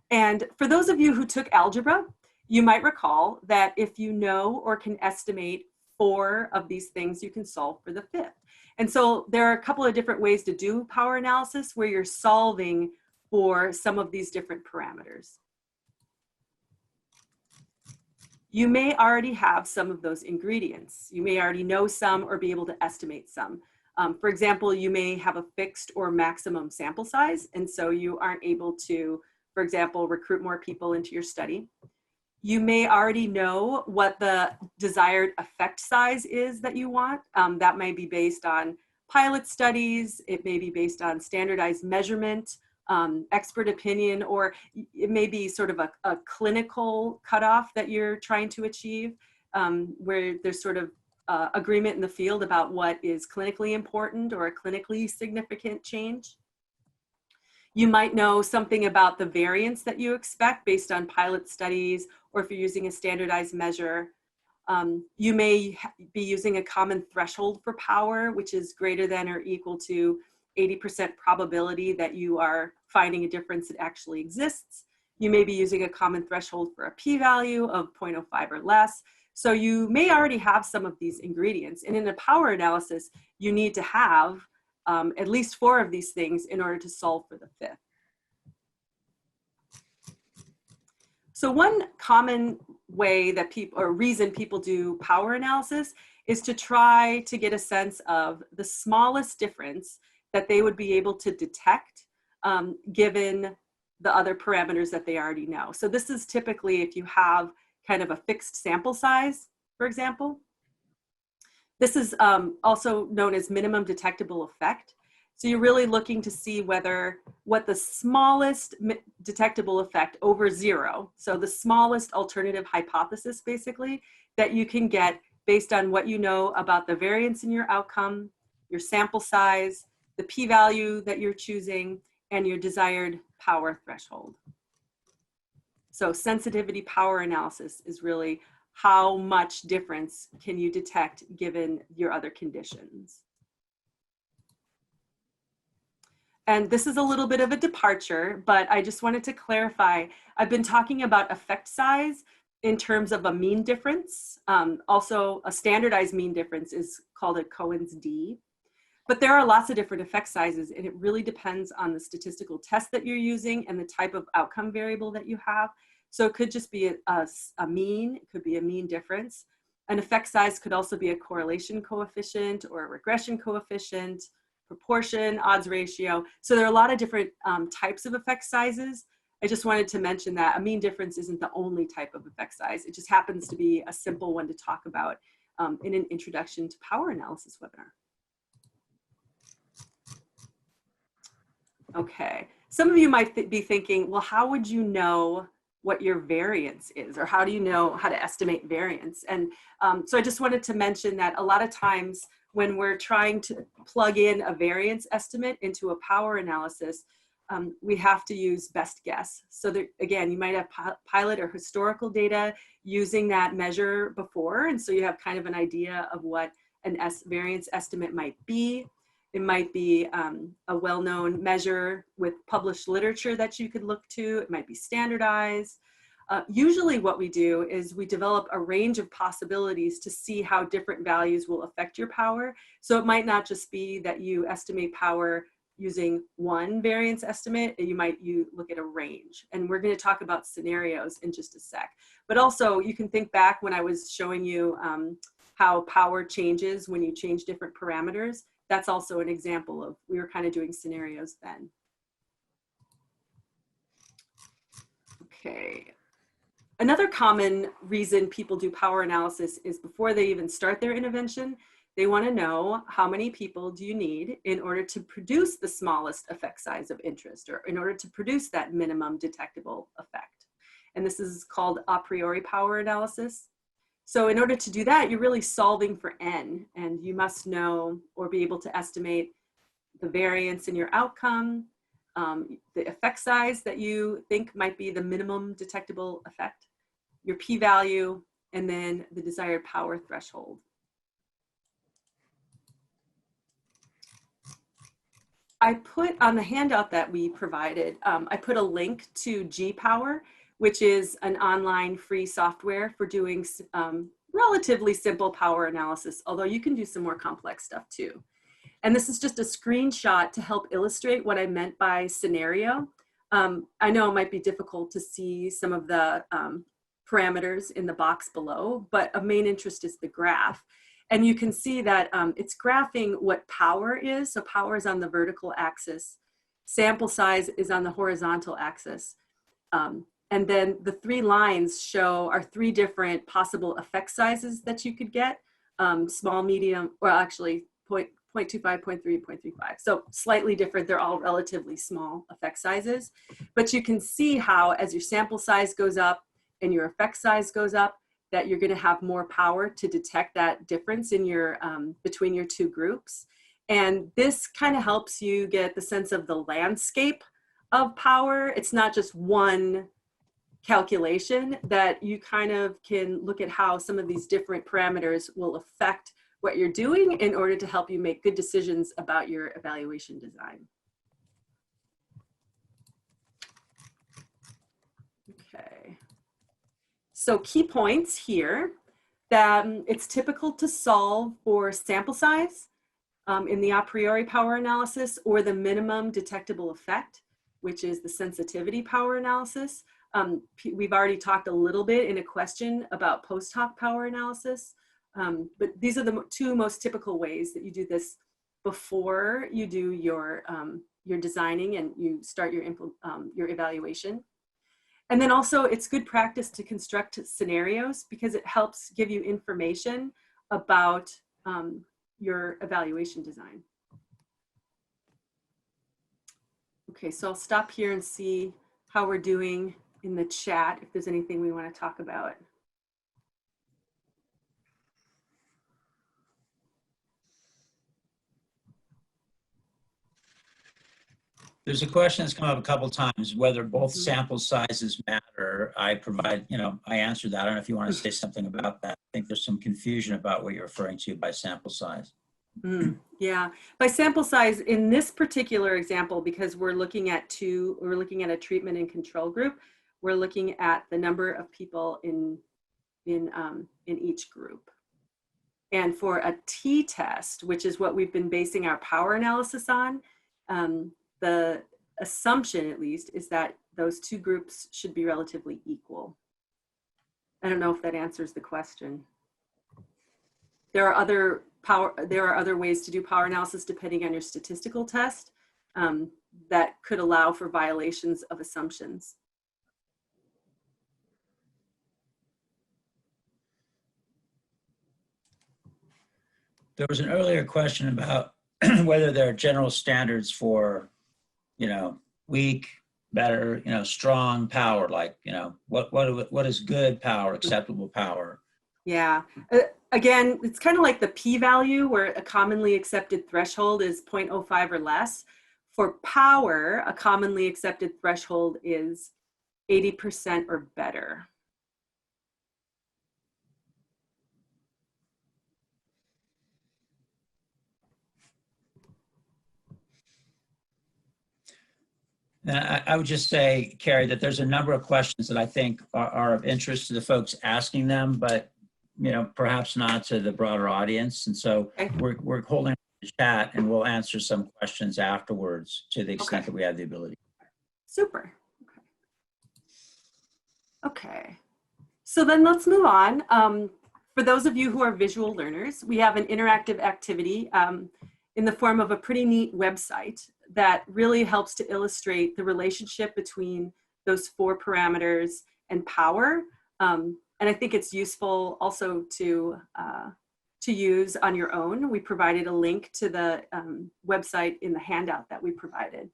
And for those of you who took algebra, you might recall that if you know or can estimate 4 of these things, you can solve for the 5th. And so there are a couple of different ways to do power analysis where you're solving for some of these different parameters. You may already have some of those ingredients. You may already know some or be able to estimate some. For example, you may have a fixed or maximum sample size, and so you aren't able to, for example, recruit more people into your study. You may already know what the desired effect size is that you want. That may be based on pilot studies. It may be based on standardized measurement, expert opinion, or it may be sort of a clinical cutoff that you're trying to achieve, where there's sort of agreement in the field about what is clinically important or a clinically significant change. You might know something about the variance that you expect based on pilot studies, or if you're using a standardized measure. You may be using a common threshold for power, which is greater than or equal to 80% probability that you are finding a difference that actually exists. You may be using a common threshold for a p-value of 0.05 or less. So you may already have some of these ingredients. And in a power analysis, you need to have at least 4 of these things in order to solve for the 5th. So one common way that people, or reason people do power analysis, is to try to get a sense of the smallest difference that they would be able to detect given the other parameters that they already know. So this is typically if you have kind of a fixed sample size, for example. This is also known as minimum detectable effect. So you're really looking to see what the smallest detectable effect over 0, so the smallest alternative hypothesis basically, that you can get based on what you know about the variance in your outcome, your sample size, the p-value that you're choosing, and your desired power threshold. So sensitivity power analysis is really how much difference can you detect given your other conditions. And this is a little bit of a departure, but I just wanted to clarify. I've been talking about effect size in terms of a mean difference. Also, a standardized mean difference is called a Cohen's d. But there are lots of different effect sizes, and it really depends on the statistical test that you're using and the type of outcome variable that you have. So it could just be a mean, it could be a mean difference. An effect size could also be a correlation coefficient or a regression coefficient, proportion, odds ratio. So there are a lot of different types of effect sizes. I just wanted to mention that a mean difference isn't the only type of effect size. It just happens to be a simple one to talk about in an introduction to power analysis webinar. Okay, some of you might be thinking, well, how would you know what your variance is, or how do you know how to estimate variance? And so I just wanted to mention that a lot of times when we're trying to plug in a variance estimate into a power analysis, we have to use best guess. So that, again, you might have pilot or historical data using that measure before, and so you have kind of an idea of what an variance estimate might be. It might be a well-known measure with published literature that you could look to. It might be standardized. Usually what we do is we develop a range of possibilities to see how different values will affect your power. So it might not just be that you estimate power using one variance estimate, you look at a range. And we're going to talk about scenarios in just a sec. But also you can think back when I was showing you how power changes when you change different parameters. That's also an example of, we were kind of doing scenarios then. Okay. Another common reason people do power analysis is before they even start their intervention, they want to know how many people do you need in order to produce the smallest effect size of interest, or in order to produce that minimum detectable effect. And this is called a priori power analysis. So in order to do that, you're really solving for n, and you must know or be able to estimate the variance in your outcome, the effect size that you think might be the minimum detectable effect, your p-value, and then the desired power threshold. I put on the handout that we provided, I put a link to G-Power, which is an online free software for doing relatively simple power analysis, although you can do some more complex stuff too. And this is just a screenshot to help illustrate what I meant by scenario. I know it might be difficult to see some of the parameters in the box below, but of main interest is the graph. And you can see that it's graphing what power is. So power is on the vertical axis. Sample size is on the horizontal axis. And then the three lines are three different possible effect sizes that you could get. Small, medium, or actually 0.25, 0.3, 0.35. So slightly different. They're all relatively small effect sizes. But you can see how as your sample size goes up and your effect size goes up, that you're going to have more power to detect that difference in your between your two groups. And this kind of helps you get the sense of the landscape of power. It's not just one calculation, that you kind of can look at how some of these different parameters will affect what you're doing in order to help you make good decisions about your evaluation design. Okay. So key points here, that it's typical to solve for sample size in the a priori power analysis, or the minimum detectable effect, which is the sensitivity power analysis. We've already talked a little bit in a question about post hoc power analysis, but these are the two most typical ways that you do this before you do your designing and you start your evaluation. And then also it's good practice to construct scenarios, because it helps give you information about your evaluation design. Okay, so I'll stop here and see how we're doing in the chat, if there's anything we want to talk about. There's a question that's come up a couple times, whether both sample sizes matter. I answered that. I don't know if you want to say something about that. I think there's some confusion about what you're referring to by sample size. Yeah, by sample size in this particular example, because we're looking at a treatment and control group, we're looking at the number of people in each group. And for a t-test, which is what we've been basing our power analysis on, the assumption, at least, is that those two groups should be relatively equal. I don't know if that answers the question. There are other ways to do power analysis depending on your statistical test that could allow for violations of assumptions. There was an earlier question about whether there are general standards for, weak, better, strong power, like, what is good power, acceptable power? Yeah. Again, it's kind of like the p-value, where a commonly accepted threshold is 0.05 or less. For power, a commonly accepted threshold is 80% or better. And I would just say, Carrie, that there's a number of questions that I think are of interest to the folks asking them, but perhaps not to the broader audience. And so we're holding the chat, and we'll answer some questions afterwards to the extent that we have the ability. Super. Okay. So then let's move on. For those of you who are visual learners, we have an interactive activity in the form of a pretty neat website that really helps to illustrate the relationship between those four parameters and power. And I think it's useful also to use on your own. We provided a link to the website in the handout that we provided.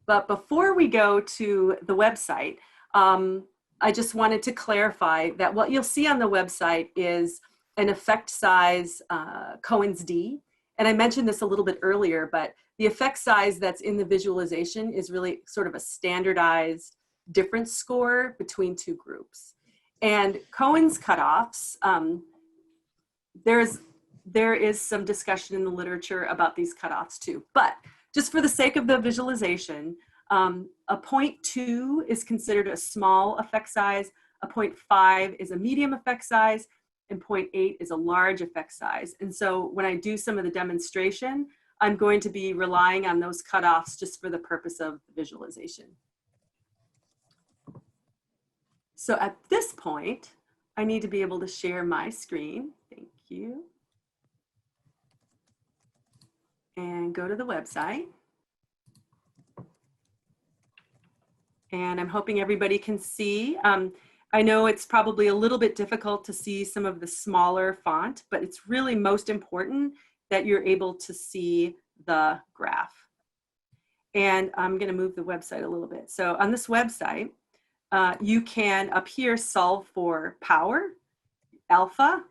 But before we go to the website, I just wanted to clarify that what you'll see on the website is an effect size Cohen's d. And I mentioned this a little bit earlier, but the effect size that's in the visualization is really sort of a standardized difference score between two groups. And Cohen's cutoffs, there is some discussion in the literature about these cutoffs too. But just for the sake of the visualization, a 0.2 is considered a small effect size, a 0.5 is a medium effect size, and 0.8 is a large effect size. And so when I do some of the demonstration, I'm going to be relying on those cutoffs just for the purpose of the visualization. So at this point, I need to be able to share my screen. Thank you. And go to the website. And I'm hoping everybody can see. I know it's probably a little bit difficult to see some of the smaller font, but it's really most important that you're able to see the graph. And I'm going to move the website a little bit. So on this website, you can up here solve for power, alpha,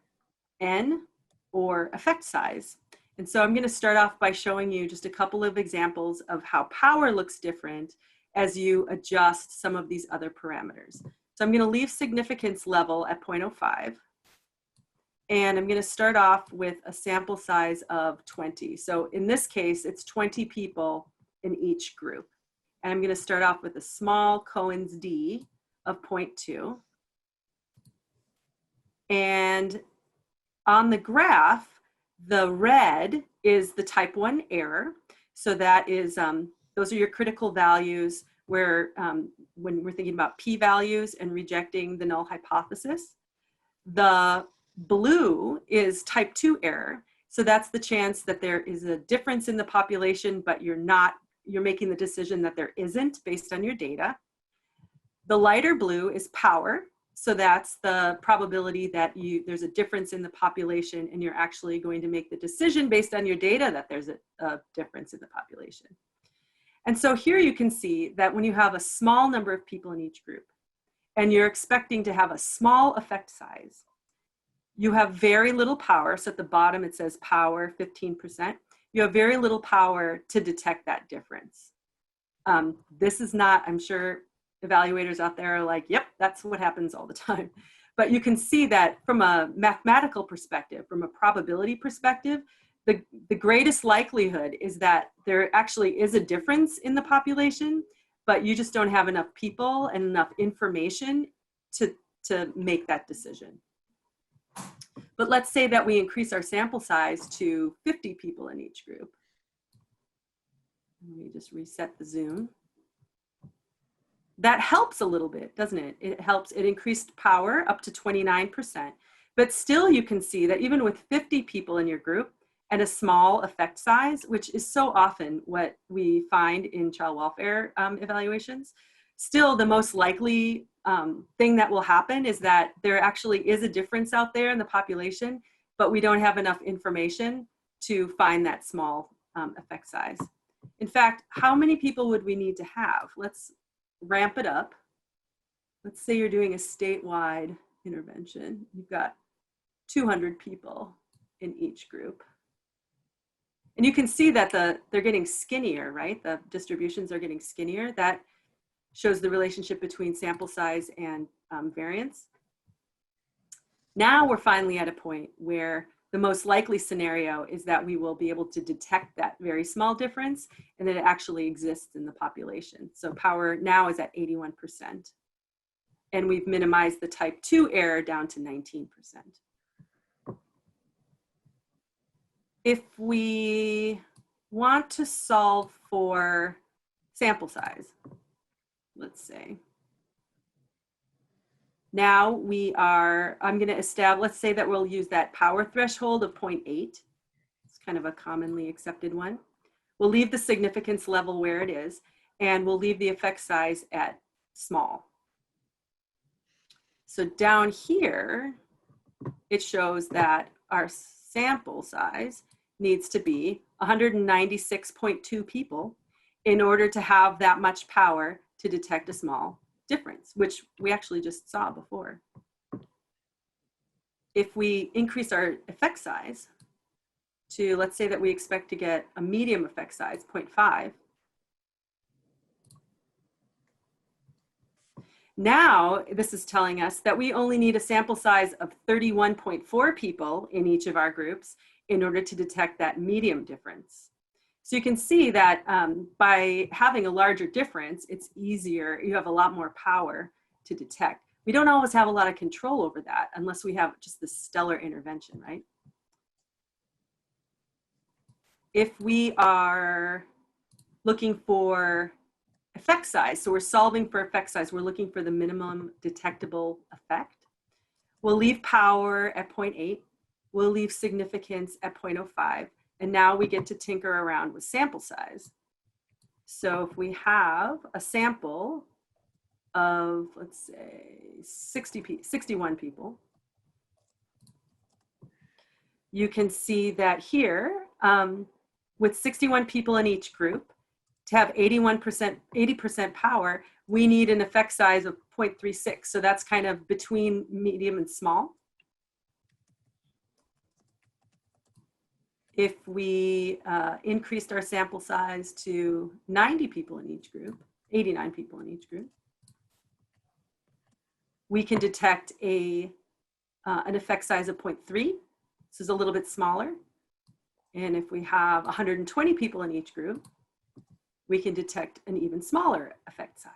n, or effect size. And so I'm going to start off by showing you just a couple of examples of how power looks different as you adjust some of these other parameters. So I'm going to leave significance level at 0.05. And I'm going to start off with a sample size of 20. So in this case, it's 20 people in each group. And I'm going to start off with a small Cohen's d of 0.2. And on the graph, the red is the type 1 error. So that is, those are your critical values where when we're thinking about p-values and rejecting the null hypothesis. The blue is type 2 error. So that's the chance that there is a difference in the population, but you're making the decision that there isn't based on your data. The lighter blue is power. So that's the probability that there's a difference in the population and you're actually going to make the decision based on your data that there's a difference in the population. And so here you can see that when you have a small number of people in each group and you're expecting to have a small effect size, you have very little power. So at the bottom it says power 15%. You have very little power to detect that difference. This is not, I'm sure evaluators out there are like, yep, that's what happens all the time. But you can see that from a mathematical perspective, from a probability perspective, the greatest likelihood is that there actually is a difference in the population, but you just don't have enough people and enough information to make that decision. But let's say that we increase our sample size to 50 people in each group. Let me just reset the zoom. That helps a little bit, doesn't it? It helps, it increased power up to 29%. But still you can see that even with 50 people in your group and a small effect size, which is so often what we find in child welfare evaluations, still the most likely thing that will happen is that there actually is a difference out there in the population, but we don't have enough information to find that small effect size. In fact, how many people would we need to have? Let's ramp it up. Let's say you're doing a statewide intervention. You've got 200 people in each group. And you can see that they're getting skinnier, right? The distributions are getting skinnier. That shows the relationship between sample size and variance. Now we're finally at a point where the most likely scenario is that we will be able to detect that very small difference and that it actually exists in the population. So power now is at 81%. And we've minimized the type 2 error down to 19%. If we want to solve for sample size, let's say, now I'm going to establish, let's say that we'll use that power threshold of 0.8. It's kind of a commonly accepted one. We'll leave the significance level where it is, and we'll leave the effect size at small. So down here, it shows that our sample size needs to be 196.2 people in order to have that much power to detect a small difference, which we actually just saw before. If we increase our effect size to, let's say that we expect to get a medium effect size, 0.5, now this is telling us that we only need a sample size of 31.4 people in each of our groups in order to detect that medium difference. So you can see that by having a larger difference, it's easier, you have a lot more power to detect. We don't always have a lot of control over that unless we have just this stellar intervention, right? If we are looking for effect size. So we're solving for effect size. We're looking for the minimum detectable effect. We'll leave power at 0.8. We'll leave significance at 0.05. And now we get to tinker around with sample size. So if we have a sample of, let's say, 61 people, you can see that here, with 61 people in each group, to have 80% power, we need an effect size of 0.36. So that's kind of between medium and small. If we increased our sample size to 90 people in each group, 89 people in each group, we can detect an effect size of 0.3. This is a little bit smaller. And if we have 120 people in each group, we can detect an even smaller effect size.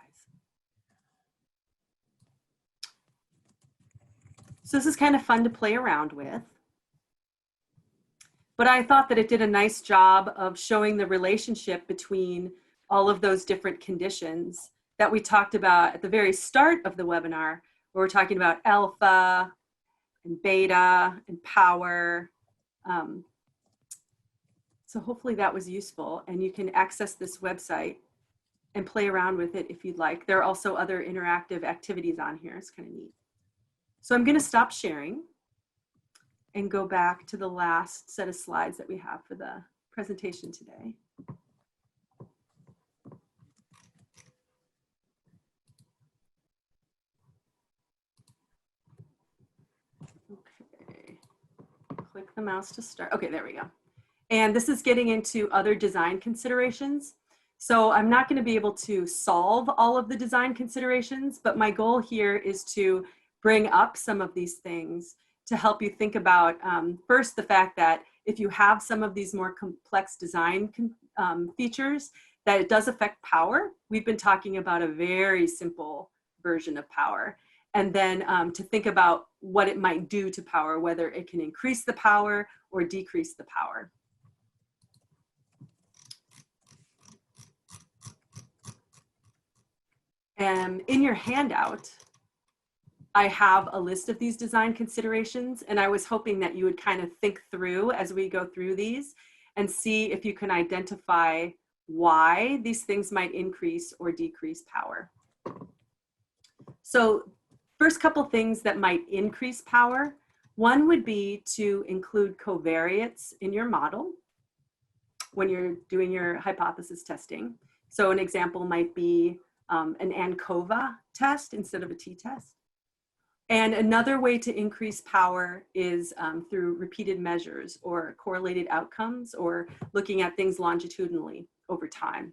So this is kind of fun to play around with. But I thought that it did a nice job of showing the relationship between all of those different conditions that we talked about at the very start of the webinar, where we're talking about alpha and beta and power. So hopefully that was useful, and you can access this website and play around with it if you'd like. There are also other interactive activities on here. It's kind of neat. So I'm going to stop sharing and go back to the last set of slides that we have for the presentation today. Okay, click the mouse to start. Okay, there we go. And this is getting into other design considerations. So I'm not going to be able to solve all of the design considerations, but my goal here is to bring up some of these things to help you think about, first, the fact that if you have some of these more complex design features, that it does affect power. We've been talking about a very simple version of power. And then to think about what it might do to power, whether it can increase the power or decrease the power. And in your handout, I have a list of these design considerations, and I was hoping that you would kind of think through as we go through these and see if you can identify why these things might increase or decrease power. So first couple things that might increase power, one would be to include covariates in your model when you're doing your hypothesis testing. So an example might be an ANCOVA test instead of a t-test. And another way to increase power is through repeated measures or correlated outcomes, or looking at things longitudinally over time.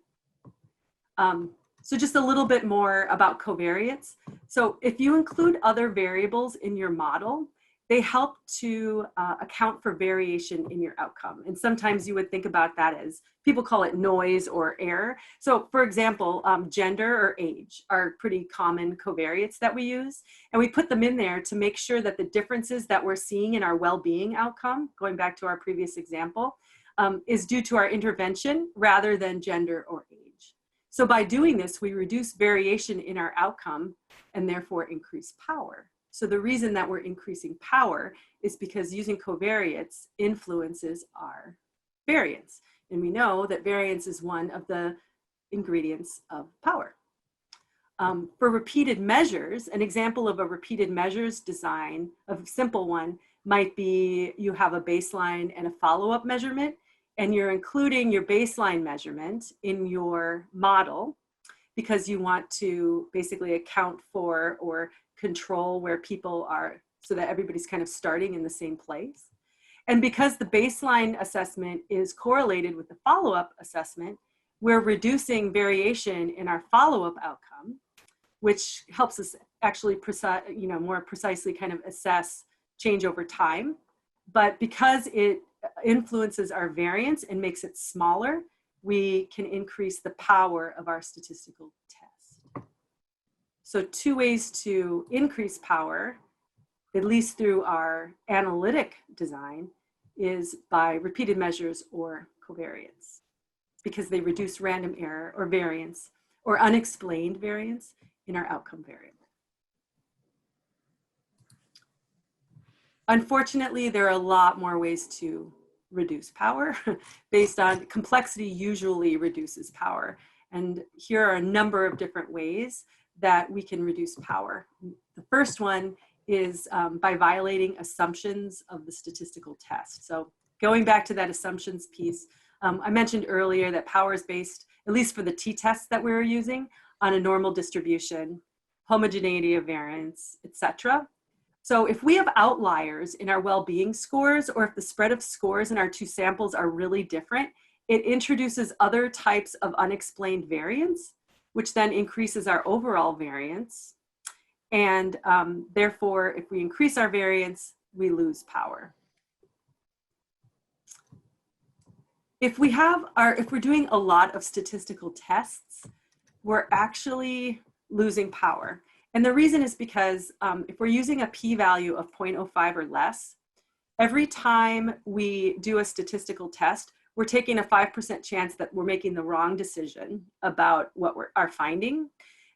So just a little bit more about covariates. So if you include other variables in your model, they help to account for variation in your outcome. And sometimes you would think about that as, people call it noise or error. So for example, gender or age are pretty common covariates that we use. And we put them in there to make sure that the differences that we're seeing in our well-being outcome, going back to our previous example, is due to our intervention rather than gender or age. So by doing this, we reduce variation in our outcome and therefore increase power. So the reason that we're increasing power is because using covariates influences our variance. And we know that variance is one of the ingredients of power. For repeated measures, an example of a repeated measures design, a simple one, might be you have a baseline and a follow-up measurement, and you're including your baseline measurement in your model because you want to basically account for or control where people are so that everybody's kind of starting in the same place. And because the baseline assessment is correlated with the follow-up assessment, we're reducing variation in our follow-up outcome, which helps us actually more precisely kind of assess change over time. But because it influences our variance and makes it smaller, we can increase the power of our statistical test. So two ways to increase power, at least through our analytic design, is by repeated measures or covariates, because they reduce random error or variance or unexplained variance in our outcome variable. Unfortunately, there are a lot more ways to reduce power based on complexity usually reduces power. And here are a number of different ways that we can reduce power. The first one is by violating assumptions of the statistical test. So going back to that assumptions piece, I mentioned earlier that power is based, at least for the t-tests that we were using, on a normal distribution, homogeneity of variance, etc. So if we have outliers in our well-being scores, or if the spread of scores in our two samples are really different, it introduces other types of unexplained variance, which then increases our overall variance. And therefore, if we increase our variance, we lose power. If we're doing a lot of statistical tests, we're actually losing power. And the reason is because if we're using a p-value of 0.05 or less, every time we do a statistical test, we're taking a 5% chance that we're making the wrong decision about what our finding.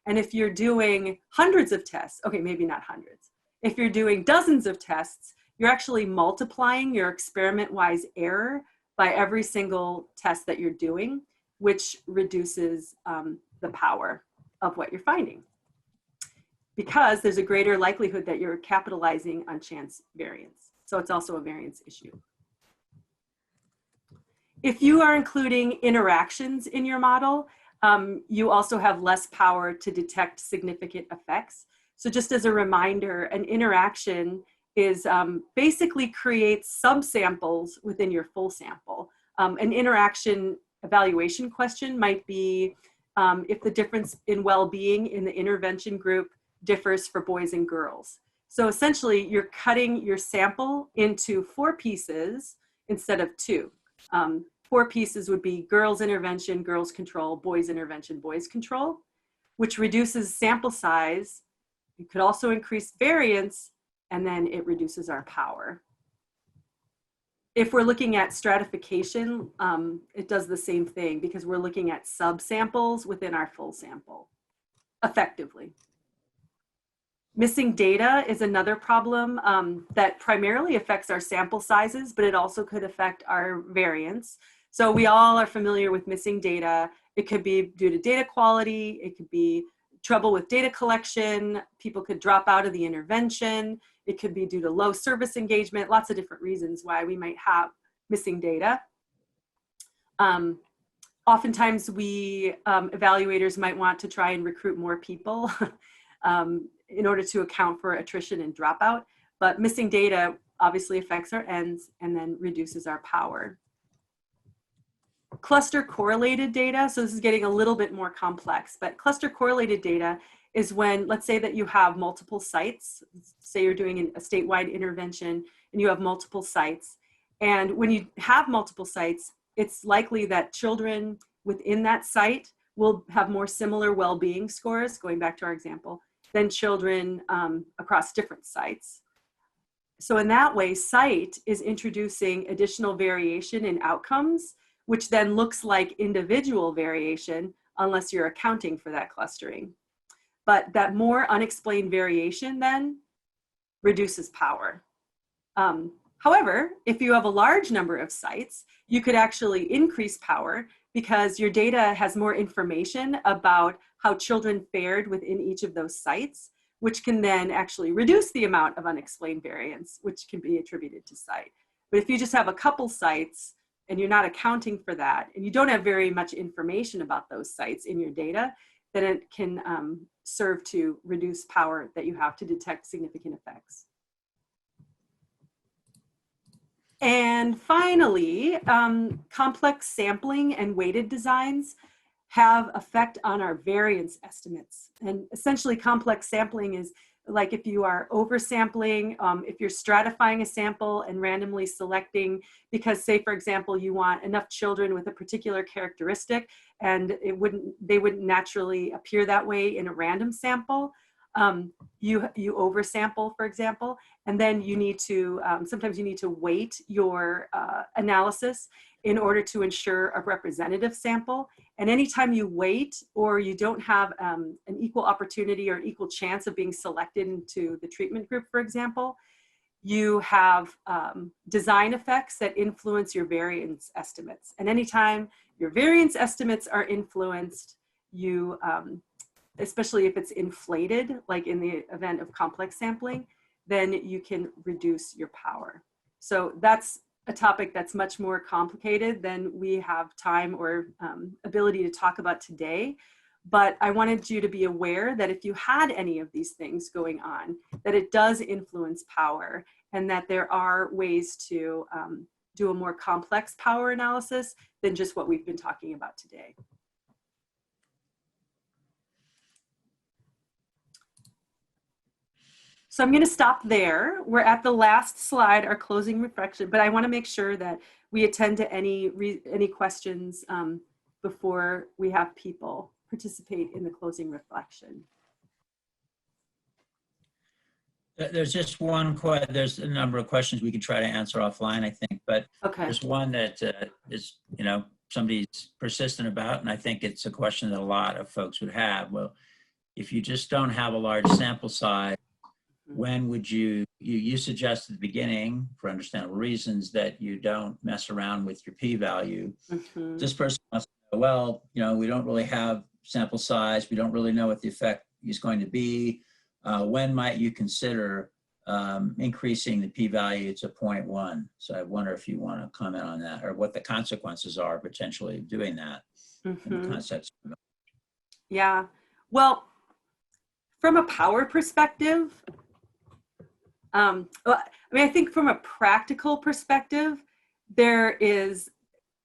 And if you're doing hundreds of tests, okay, maybe not hundreds. If you're doing dozens of tests, you're actually multiplying your experiment-wise error by every single test that you're doing, which reduces the power of what you're finding, because there's a greater likelihood that you're capitalizing on chance variance. So it's also a variance issue. If you are including interactions in your model, you also have less power to detect significant effects. So just as a reminder, an interaction is basically creates subsamples within your full sample. An interaction evaluation question might be if the difference in well-being in the intervention group differs for boys and girls. So essentially, you're cutting your sample into 4 pieces instead of 2. 4 pieces would be girls intervention, girls control, boys intervention, boys control, which reduces sample size. It could also increase variance, and then it reduces our power. If we're looking at stratification, it does the same thing because we're looking at subsamples within our full sample effectively. Missing data is another problem that primarily affects our sample sizes, but it also could affect our variance. So we all are familiar with missing data. It could be due to data quality. It could be trouble with data collection. People could drop out of the intervention. It could be due to low service engagement, lots of different reasons why we might have missing data. Oftentimes we evaluators might want to try and recruit more people in order to account for attrition and dropout, but missing data obviously affects our ends and then reduces our power. Cluster correlated data, so this is getting a little bit more complex, but cluster correlated data is when, let's say that you have multiple sites, say you're doing a statewide intervention and you have multiple sites, and when you have multiple sites, it's likely that children within that site will have more similar well-being scores, going back to our example, than children across different sites. So in that way, site is introducing additional variation in outcomes, which then looks like individual variation unless you're accounting for that clustering. But that more unexplained variation then reduces power. However, if you have a large number of sites, you could actually increase power because your data has more information about how children fared within each of those sites, which can then actually reduce the amount of unexplained variance, which can be attributed to site. But if you just have a couple sites and you're not accounting for that, and you don't have very much information about those sites in your data, then it can serve to reduce power that you have to detect significant effects. And finally, complex sampling and weighted designs have effect on our variance estimates. And essentially complex sampling is like if you are oversampling, if you're stratifying a sample and randomly selecting, because say for example, you want enough children with a particular characteristic and they wouldn't naturally appear that way in a random sample. you oversample, for example, and then you need to, sometimes you need to weight your analysis in order to ensure a representative sample. And anytime you weight or you don't have an equal opportunity or an equal chance of being selected into the treatment group, for example, you have design effects that influence your variance estimates. And anytime your variance estimates are influenced, you, especially if it's inflated, like in the event of complex sampling, then you can reduce your power. So that's a topic that's much more complicated than we have time or ability to talk about today. But I wanted you to be aware that if you had any of these things going on, that it does influence power, and that there are ways to do a more complex power analysis than just what we've been talking about today. So I'm going to stop there. We're at the last slide, our closing reflection, but I want to make sure that we attend to any questions before we have people participate in the closing reflection. There's just one question. There's a number of questions we could try to answer offline, I think, but Okay. there's one that is, you know, somebody's persistent about, and I think it's a question that a lot of folks would have. Well, if you just don't have a large sample size, when would you suggest at the beginning, for understandable reasons, that you don't mess around with your p-value. This person wants to know, well, you know, we don't really have sample size. We don't really know what the effect is going to be. When might you consider increasing the p-value to 0.1? So I wonder if you want to comment on that, or what the consequences are potentially of doing that in the context. Yeah, well, from a power perspective, I mean, I think from a practical perspective, there is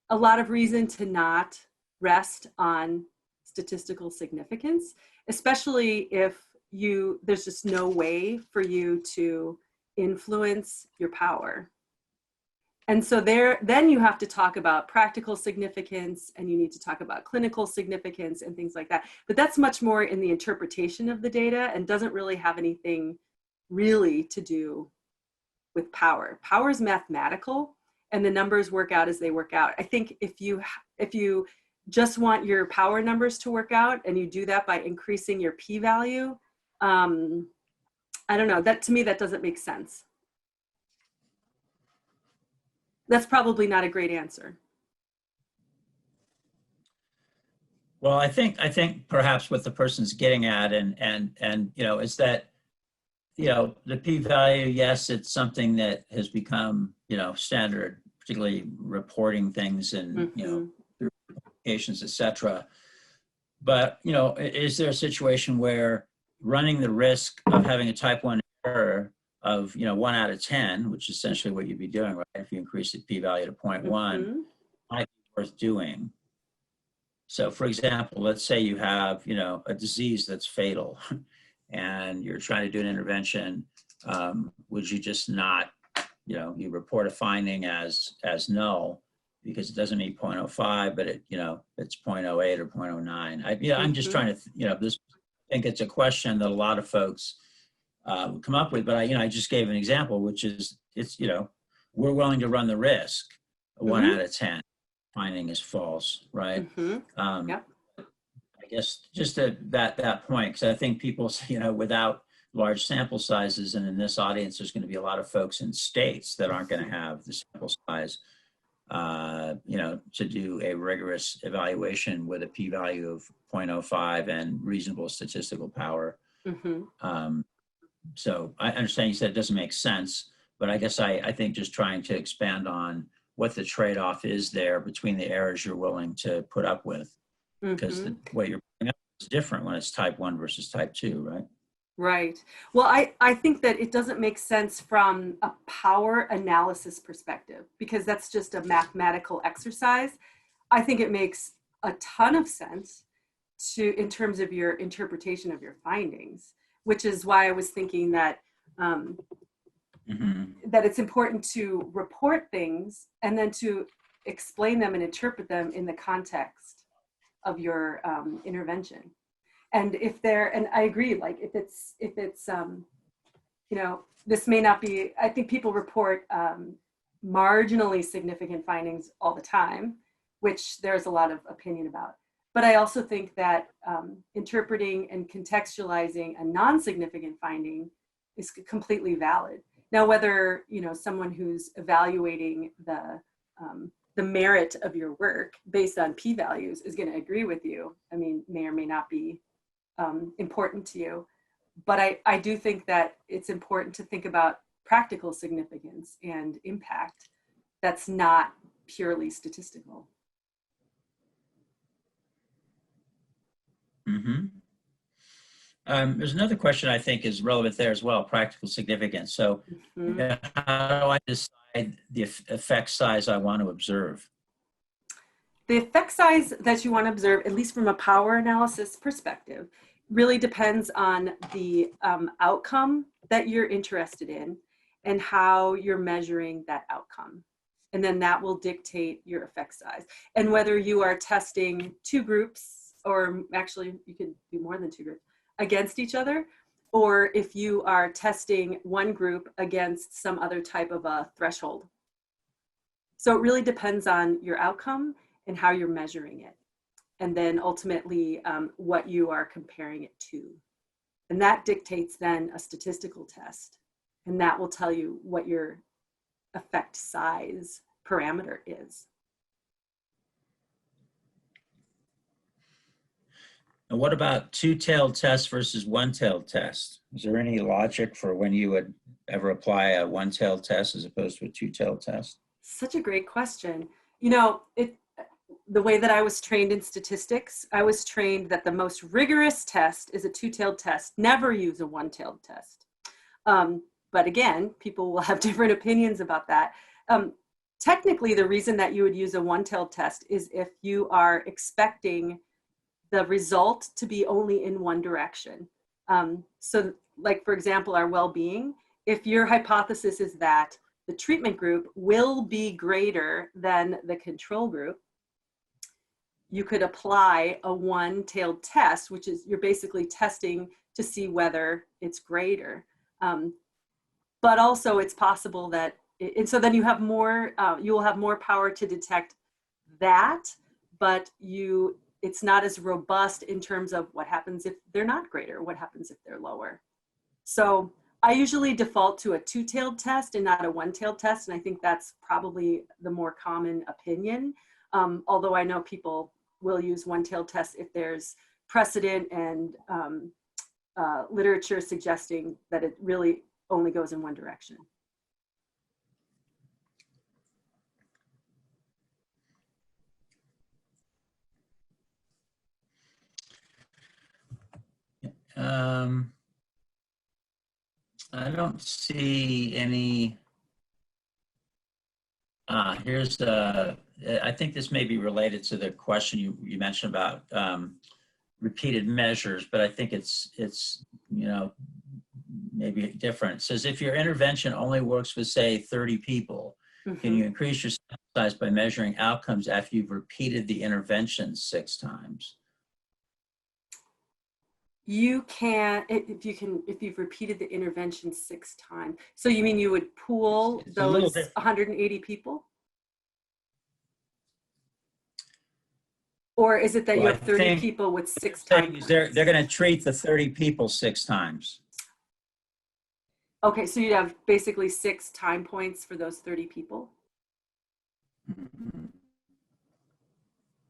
a lot of reason to not rest on statistical significance, especially if there's just no way for you to influence your power. And so then you have to talk about practical significance, and you need to talk about clinical significance and things like that. But that's much more in the interpretation of the data and doesn't really have anything really to do with power. Power is mathematical, and the numbers work out as they work out. I think if you just want your power numbers to work out, and you do that by increasing your p-value, I don't know, that to me, that doesn't make sense. That's probably not a great answer. Well, I think perhaps what the person's getting at, and you know, is that, you know, the p-value, yes, it's something that has become, you know, standard, particularly reporting things and, you know, through applications, et cetera. But, you know, is there a situation where running the risk of having a type 1 error of, you know, 1 out of 10, which is essentially what you'd be doing, right? If you increase the p-value to 0.1, might be worth doing. So for example, let's say you have, you know, a disease that's fatal and you're trying to do an intervention. Would you just not, you know, you report a finding as null because it doesn't meet 0.05, but it, you know, it's 0.08 or 0.09. I'm just trying to, you know, I think it's a question that a lot of folks come up with, but I just gave an example, which is, it's, you know, we're willing to run the risk. 1 out of 10 finding is false, right? Yep. I guess just at that point, because I think people, you know, without large sample sizes, and in this audience, there's going to be a lot of folks in states that aren't going to have the sample size, you know, to do a rigorous evaluation with a p-value of 0.05 and reasonable statistical power. So I understand you said it doesn't make sense, but I guess I think just trying to expand on what the trade-off is there between the errors you're willing to put up with, because what you're putting up is different when it's type 1 versus type 2, right? Right. Well, I think that it doesn't make sense from a power analysis perspective, because that's just a mathematical exercise. I think it makes a ton of sense in terms of your interpretation of your findings, which is why I was thinking that that it's important to report things and then to explain them and interpret them in the context of your intervention. And if they're, and I agree, like if it's, you know, this may not be, I think people report marginally significant findings all the time, which there's a lot of opinion about. But I also think that interpreting and contextualizing a non-significant finding is completely valid. Now, whether, you know, someone who's evaluating the merit of your work based on p-values is going to agree with you, I mean, may or may not be important to you. But I do think that it's important to think about practical significance and impact that's not purely statistical. Mm-hmm. There's another question I think is relevant there as well, practical significance. So how do I decide the effect size I want to observe? The effect size that you want to observe, at least from a power analysis perspective, really depends on the outcome that you're interested in and how you're measuring that outcome. And then that will dictate your effect size. And whether you are testing two groups, or actually you could do more than two groups, against each other, or if you are testing one group against some other type of a threshold. So it really depends on your outcome and how you're measuring it. And then ultimately what you are comparing it to. And that dictates then a statistical test. And that will tell you what your effect size parameter is. And what about two-tailed test versus one-tailed test? Is there any logic for when you would ever apply a one-tailed test as opposed to a two-tailed test? Such a great question. You know, the way that I was trained in statistics, I was trained that the most rigorous test is a two-tailed test. Never use a one-tailed test. But again, people will have different opinions about that. Technically, the reason that you would use a one-tailed test is if you are expecting the result to be only in one direction. So like, for example, our well-being, if your hypothesis is that the treatment group will be greater than the control group, you could apply a one-tailed test, which is you're basically testing to see whether it's greater. But also it's possible that, and so then you have more, you will have more power to detect that, but it's not as robust in terms of what happens if they're not greater, what happens if they're lower. So I usually default to a two-tailed test and not a one-tailed test, and I think that's probably the more common opinion. Although I know people will use one-tailed tests if there's precedent and literature suggesting that it really only goes in one direction. I don't see any. Here's I think this may be related to the question you mentioned about repeated measures, but I think it's you know, maybe different. It says if your intervention only works with, say, 30 people, can you increase your sample size by measuring outcomes after you've repeated the intervention 6 times? You can, if you've repeated the intervention 6 times. So you mean you would pool those 180 people? Or is it that you have 30 people with 6 times? They're going to treat the 30 people 6 times. Okay, so you'd have basically 6 time points for those 30 people?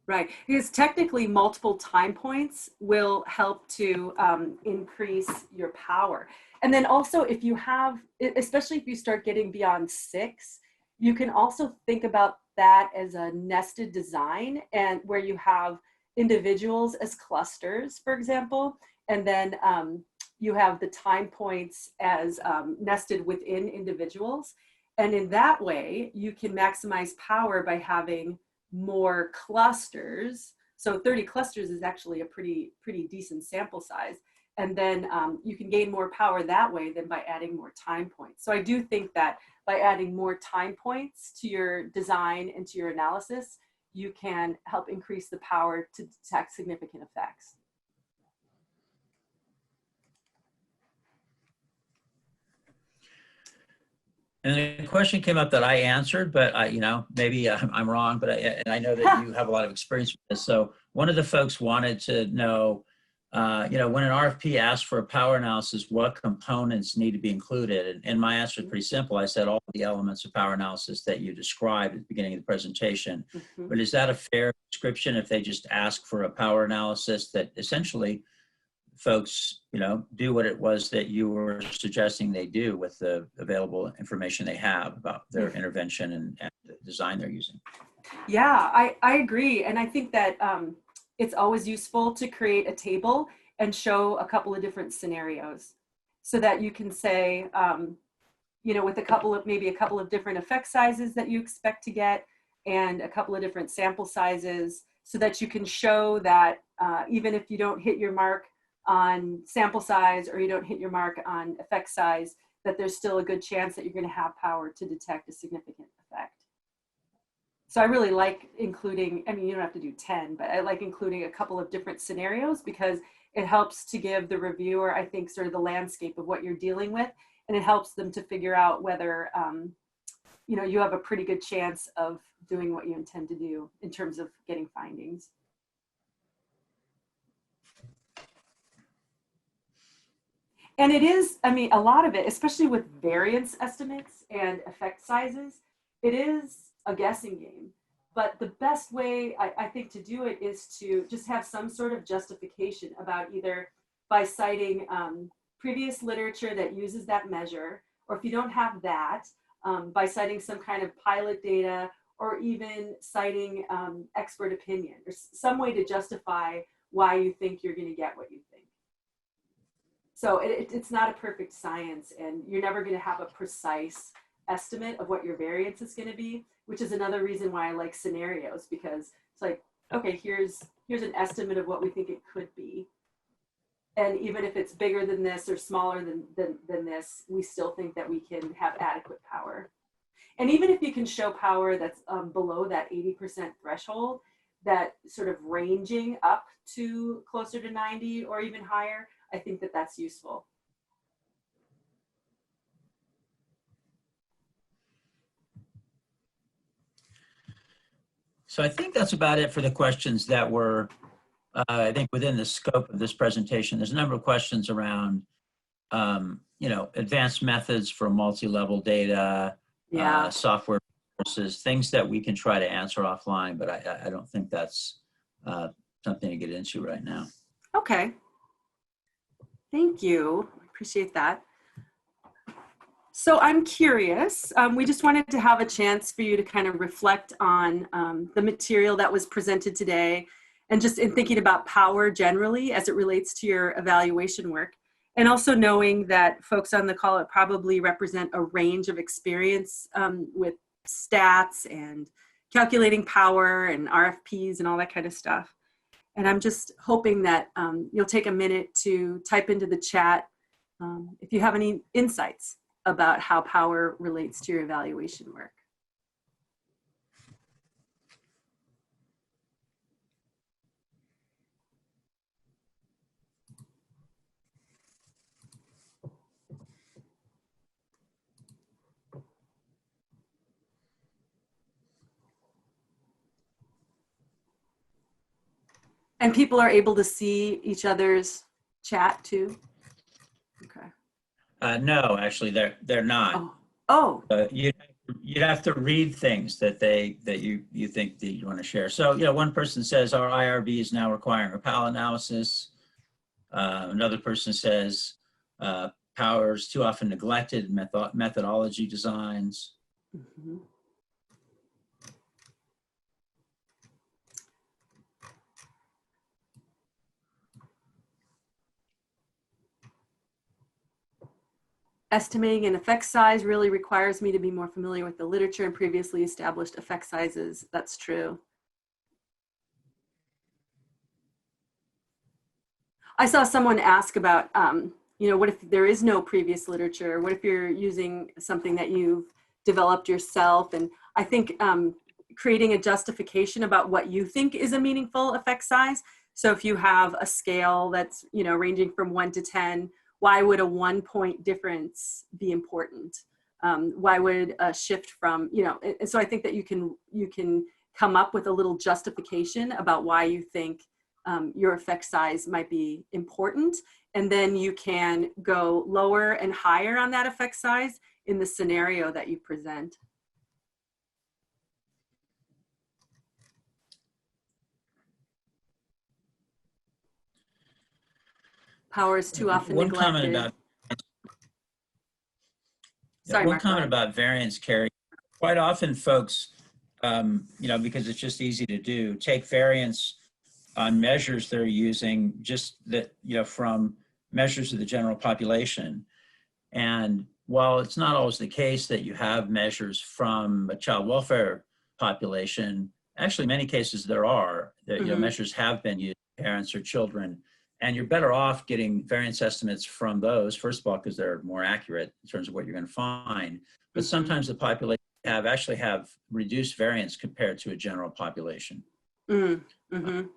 Right, because technically multiple time points will help to increase your power. And then also if you have, especially if you start getting beyond 6, you can also think about that as a nested design, and where you have individuals as clusters, for example, and then you have the time points as nested within individuals. And in that way, you can maximize power by having more clusters. So 30 clusters is actually a pretty decent sample size. And then you can gain more power that way than by adding more time points. So I do think that by adding more time points to your design and to your analysis, you can help increase the power to detect significant effects. And the question came up that I answered, but I, maybe I'm wrong, but and I know that you have a lot of experience with this. So one of the folks wanted to know, when an RFP asks for a power analysis, what components need to be included? And my answer is pretty simple. I said all the elements of power analysis that you described at the beginning of the presentation. Mhm. But is that a fair description if they just ask for a power analysis that essentially folks, do what it was that you were suggesting they do with the available information they have about their intervention and the design they're using? Yeah, I agree. And I think that it's always useful to create a table and show a couple of different scenarios so that you can say, with maybe a couple of different effect sizes that you expect to get and a couple of different sample sizes so that you can show that even if you don't hit your mark on sample size or you don't hit your mark on effect size, that there's still a good chance that you're going to have power to detect a significant effect. So I really like including, you don't have to do 10, but I like including a couple of different scenarios because it helps to give the reviewer, I think, sort of the landscape of what you're dealing with, and it helps them to figure out whether, you have a pretty good chance of doing what you intend to do in terms of getting findings. And it is, a lot of it, especially with variance estimates and effect sizes, it is a guessing game. But the best way I think to do it is to just have some sort of justification about either by citing previous literature that uses that measure, or if you don't have that, by citing some kind of pilot data, or even citing expert opinion, or some way to justify why you think you're going to get what you think. So it's not a perfect science, and you're never going to have a precise estimate of what your variance is going to be, which is another reason why I like scenarios, because it's like, okay, here's an estimate of what we think it could be. And even if it's bigger than this or smaller than this, we still think that we can have adequate power. And even if you can show power that's below that 80% threshold, that sort of ranging up to closer to 90 or even higher, I think that that's useful. So I think that's about it for the questions that were, I think, within the scope of this presentation. There's a number of questions around, advanced methods for multi-level data, software courses, things that we can try to answer offline, but I don't think that's something to get into right now. Okay. Thank you. Appreciate that. So I'm curious, we just wanted to have a chance for you to kind of reflect on the material that was presented today, and just in thinking about power generally as it relates to your evaluation work, and also knowing that folks on the call probably represent a range of experience with stats and calculating power and RFPs and all that kind of stuff. And I'm just hoping that you'll take a minute to type into the chat if you have any insights about how power relates to your evaluation work. And people are able to see each other's chat too? Okay. No, actually, they're not. Oh. You'd have to read things that you think that you want to share. So, one person says our IRB is now requiring a power analysis. Another person says power is too often neglected in methodology designs. Mm-hmm. Estimating an effect size really requires me to be more familiar with the literature and previously established effect sizes. That's true. I saw someone ask about, what if there is no previous literature? What if you're using something that you've developed yourself? And I think creating a justification about what you think is a meaningful effect size. So if you have a scale that's, ranging from 1 to 10, why would a 1-point difference be important? Why would a shift from, and so I think that you can come up with a little justification about why you think your effect size might be important. And then you can go lower and higher on that effect size in the scenario that you present. Power is too often One neglected. comment about Sorry, one Mark, comment about variance, Carrie. Quite often, folks, because it's just easy to do, take variance on measures they're using just that, from measures of the general population. And while it's not always the case that you have measures from a child welfare population, actually, in many cases there are that measures have been used by parents or children, and you're better off getting variance estimates from those. First of all, because they're more accurate in terms of what you're going to find. But sometimes the population actually have reduced variance compared to a general population. So it can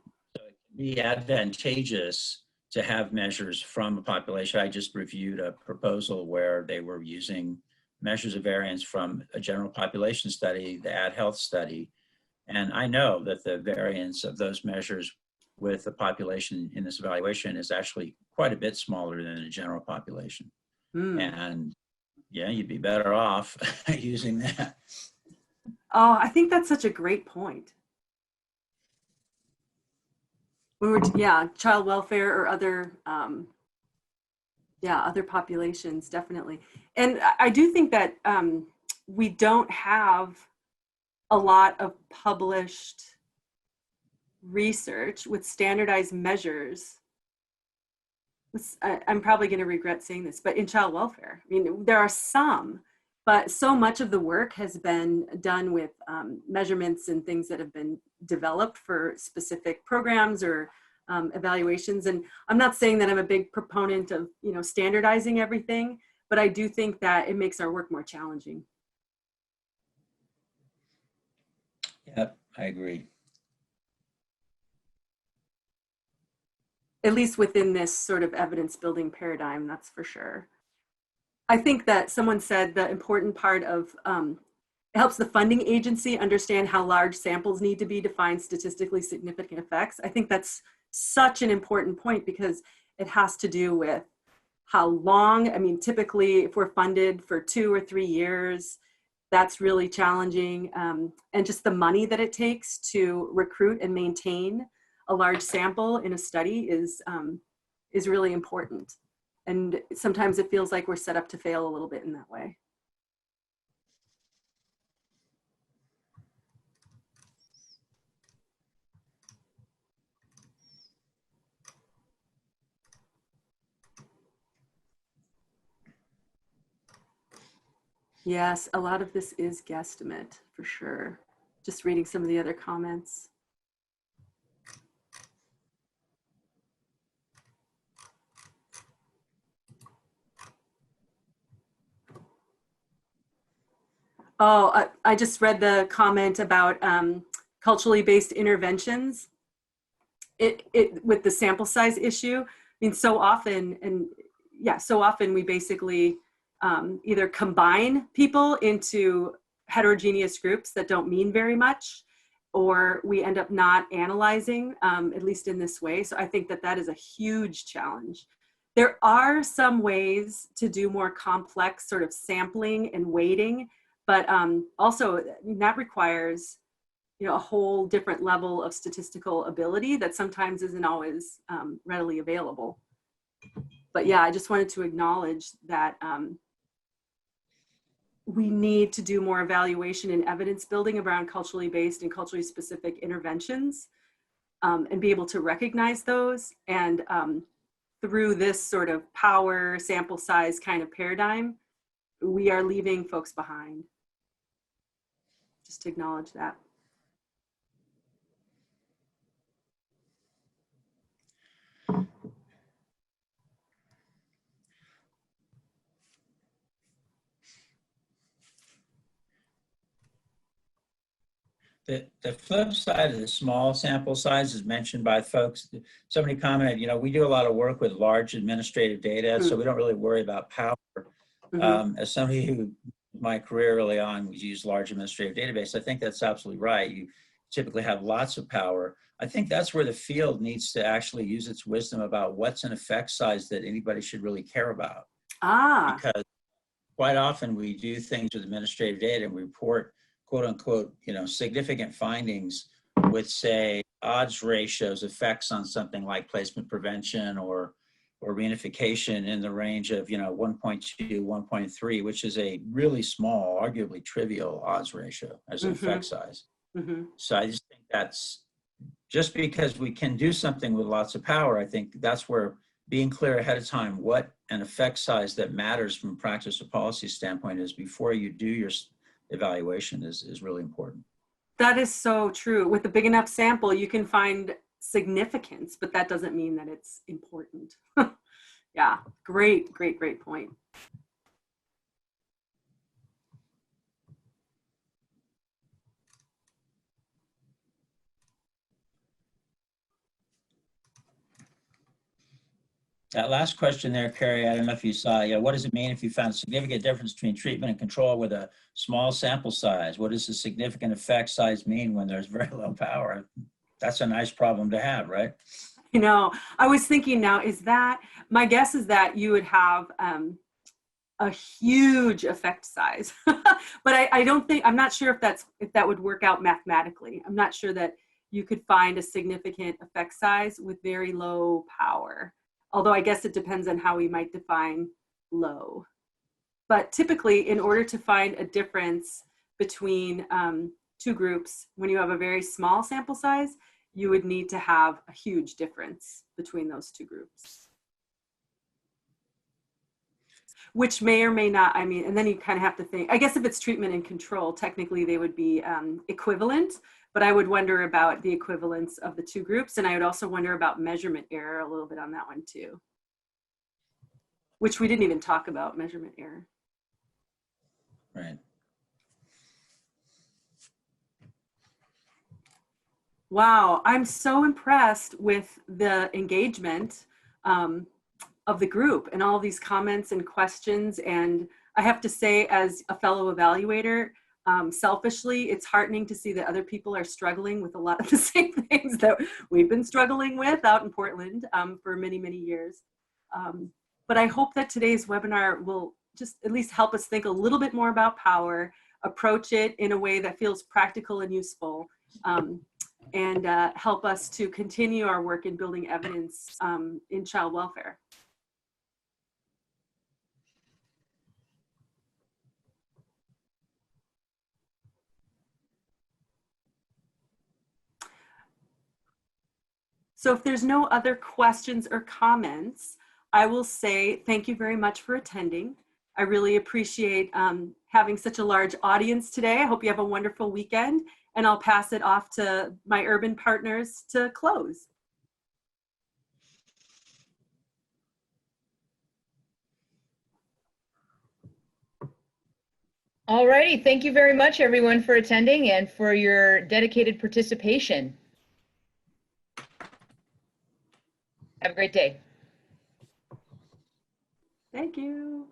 be advantageous to have measures from a population. I just reviewed a proposal where they were using measures of variance from a general population study, the Ad Health study. And I know that the variance of those measures with the population in this evaluation is actually quite a bit smaller than the general population. And yeah, you'd be better off using that. Oh, I think that's such a great point. When we're, child welfare or other, other populations, definitely. And I do think that we don't have a lot of published research with standardized measures. I'm probably going to regret saying this, but in child welfare, I mean, there are some, but so much of the work has been done with measurements and things that have been developed for specific programs or evaluations. And I'm not saying that I'm a big proponent of, standardizing everything, but I do think that it makes our work more challenging. Yep, I agree. At least within this sort of evidence building paradigm, that's for sure. I think that someone said the important part of, it helps the funding agency understand how large samples need to be to find statistically significant effects. I think that's such an important point because it has to do with how long, I mean, typically if we're funded for 2 or 3 years, that's really challenging. And just the money that it takes to recruit and maintain a large sample in a study is really important. And sometimes it feels like we're set up to fail a little bit in that way. Yes, a lot of this is guesstimate for sure. Just reading some of the other comments. Oh, I just read the comment about culturally based interventions. With the sample size issue. I mean, so often we basically either combine people into heterogeneous groups that don't mean very much, or we end up not analyzing, at least in this way. So I think that is a huge challenge. There are some ways to do more complex sort of sampling and weighting, but also that requires a whole different level of statistical ability that sometimes isn't always readily available. But yeah, I just wanted to acknowledge that we need to do more evaluation and evidence building around culturally based and culturally specific interventions and be able to recognize those. And through this sort of power sample size kind of paradigm, we are leaving folks behind. Just to acknowledge that. The flip side of the small sample size is mentioned by folks. Somebody commented, we do a lot of work with large administrative data, so we don't really worry about power. As somebody who my career early on was use large administrative database. I think that's absolutely right. You typically have lots of power. I think that's where the field needs to actually use its wisdom about what's an effect size that anybody should really care about. Because quite often we do things with administrative data and we report quote unquote, significant findings with say odds ratios effects on something like placement prevention or reunification in the range of 1.2, 1.3, which is a really small, arguably trivial odds ratio as an effect size. So I just think that's just because we can do something with lots of power. I think that's where being clear ahead of time what an effect size that matters from a practice or policy standpoint is before you do your evaluation is really important. That is so true. With a big enough sample, you can find significance, but that doesn't mean that it's important. Yeah, great point. That last question there, Carrie, I don't know if you saw, what does it mean if you found a significant difference between treatment and control with a small sample size? What does a significant effect size mean when there's very low power? That's a nice problem to have, right? I was thinking now, my guess is that you would have a huge effect size, but I'm not sure if that would work out mathematically. I'm not sure that you could find a significant effect size with very low power. Although I guess it depends on how we might define low. But typically, in order to find a difference between two groups, when you have a very small sample size, you would need to have a huge difference between those two groups. Which may or may not, and then you kind of have to think, I guess if it's treatment and control, technically they would be equivalent, but I would wonder about the equivalence of the two groups. And I would also wonder about measurement error a little bit on that one too, which we didn't even talk about, measurement error. Right. Wow, I'm so impressed with the engagement of the group and all these comments and questions. And I have to say, as a fellow evaluator, selfishly, it's heartening to see that other people are struggling with a lot of the same things that we've been struggling with out in Portland for many, many years. But I hope that today's webinar will just at least help us think a little bit more about power, approach it in a way that feels practical and useful, and help us to continue our work in building evidence in child welfare. So if there's no other questions or comments, I will say thank you very much for attending. I really appreciate having such a large audience today. I hope you have a wonderful weekend, and I'll pass it off to my urban partners to close. All righty. Thank you very much, everyone, for attending and for your dedicated participation. Have a great day. Thank you.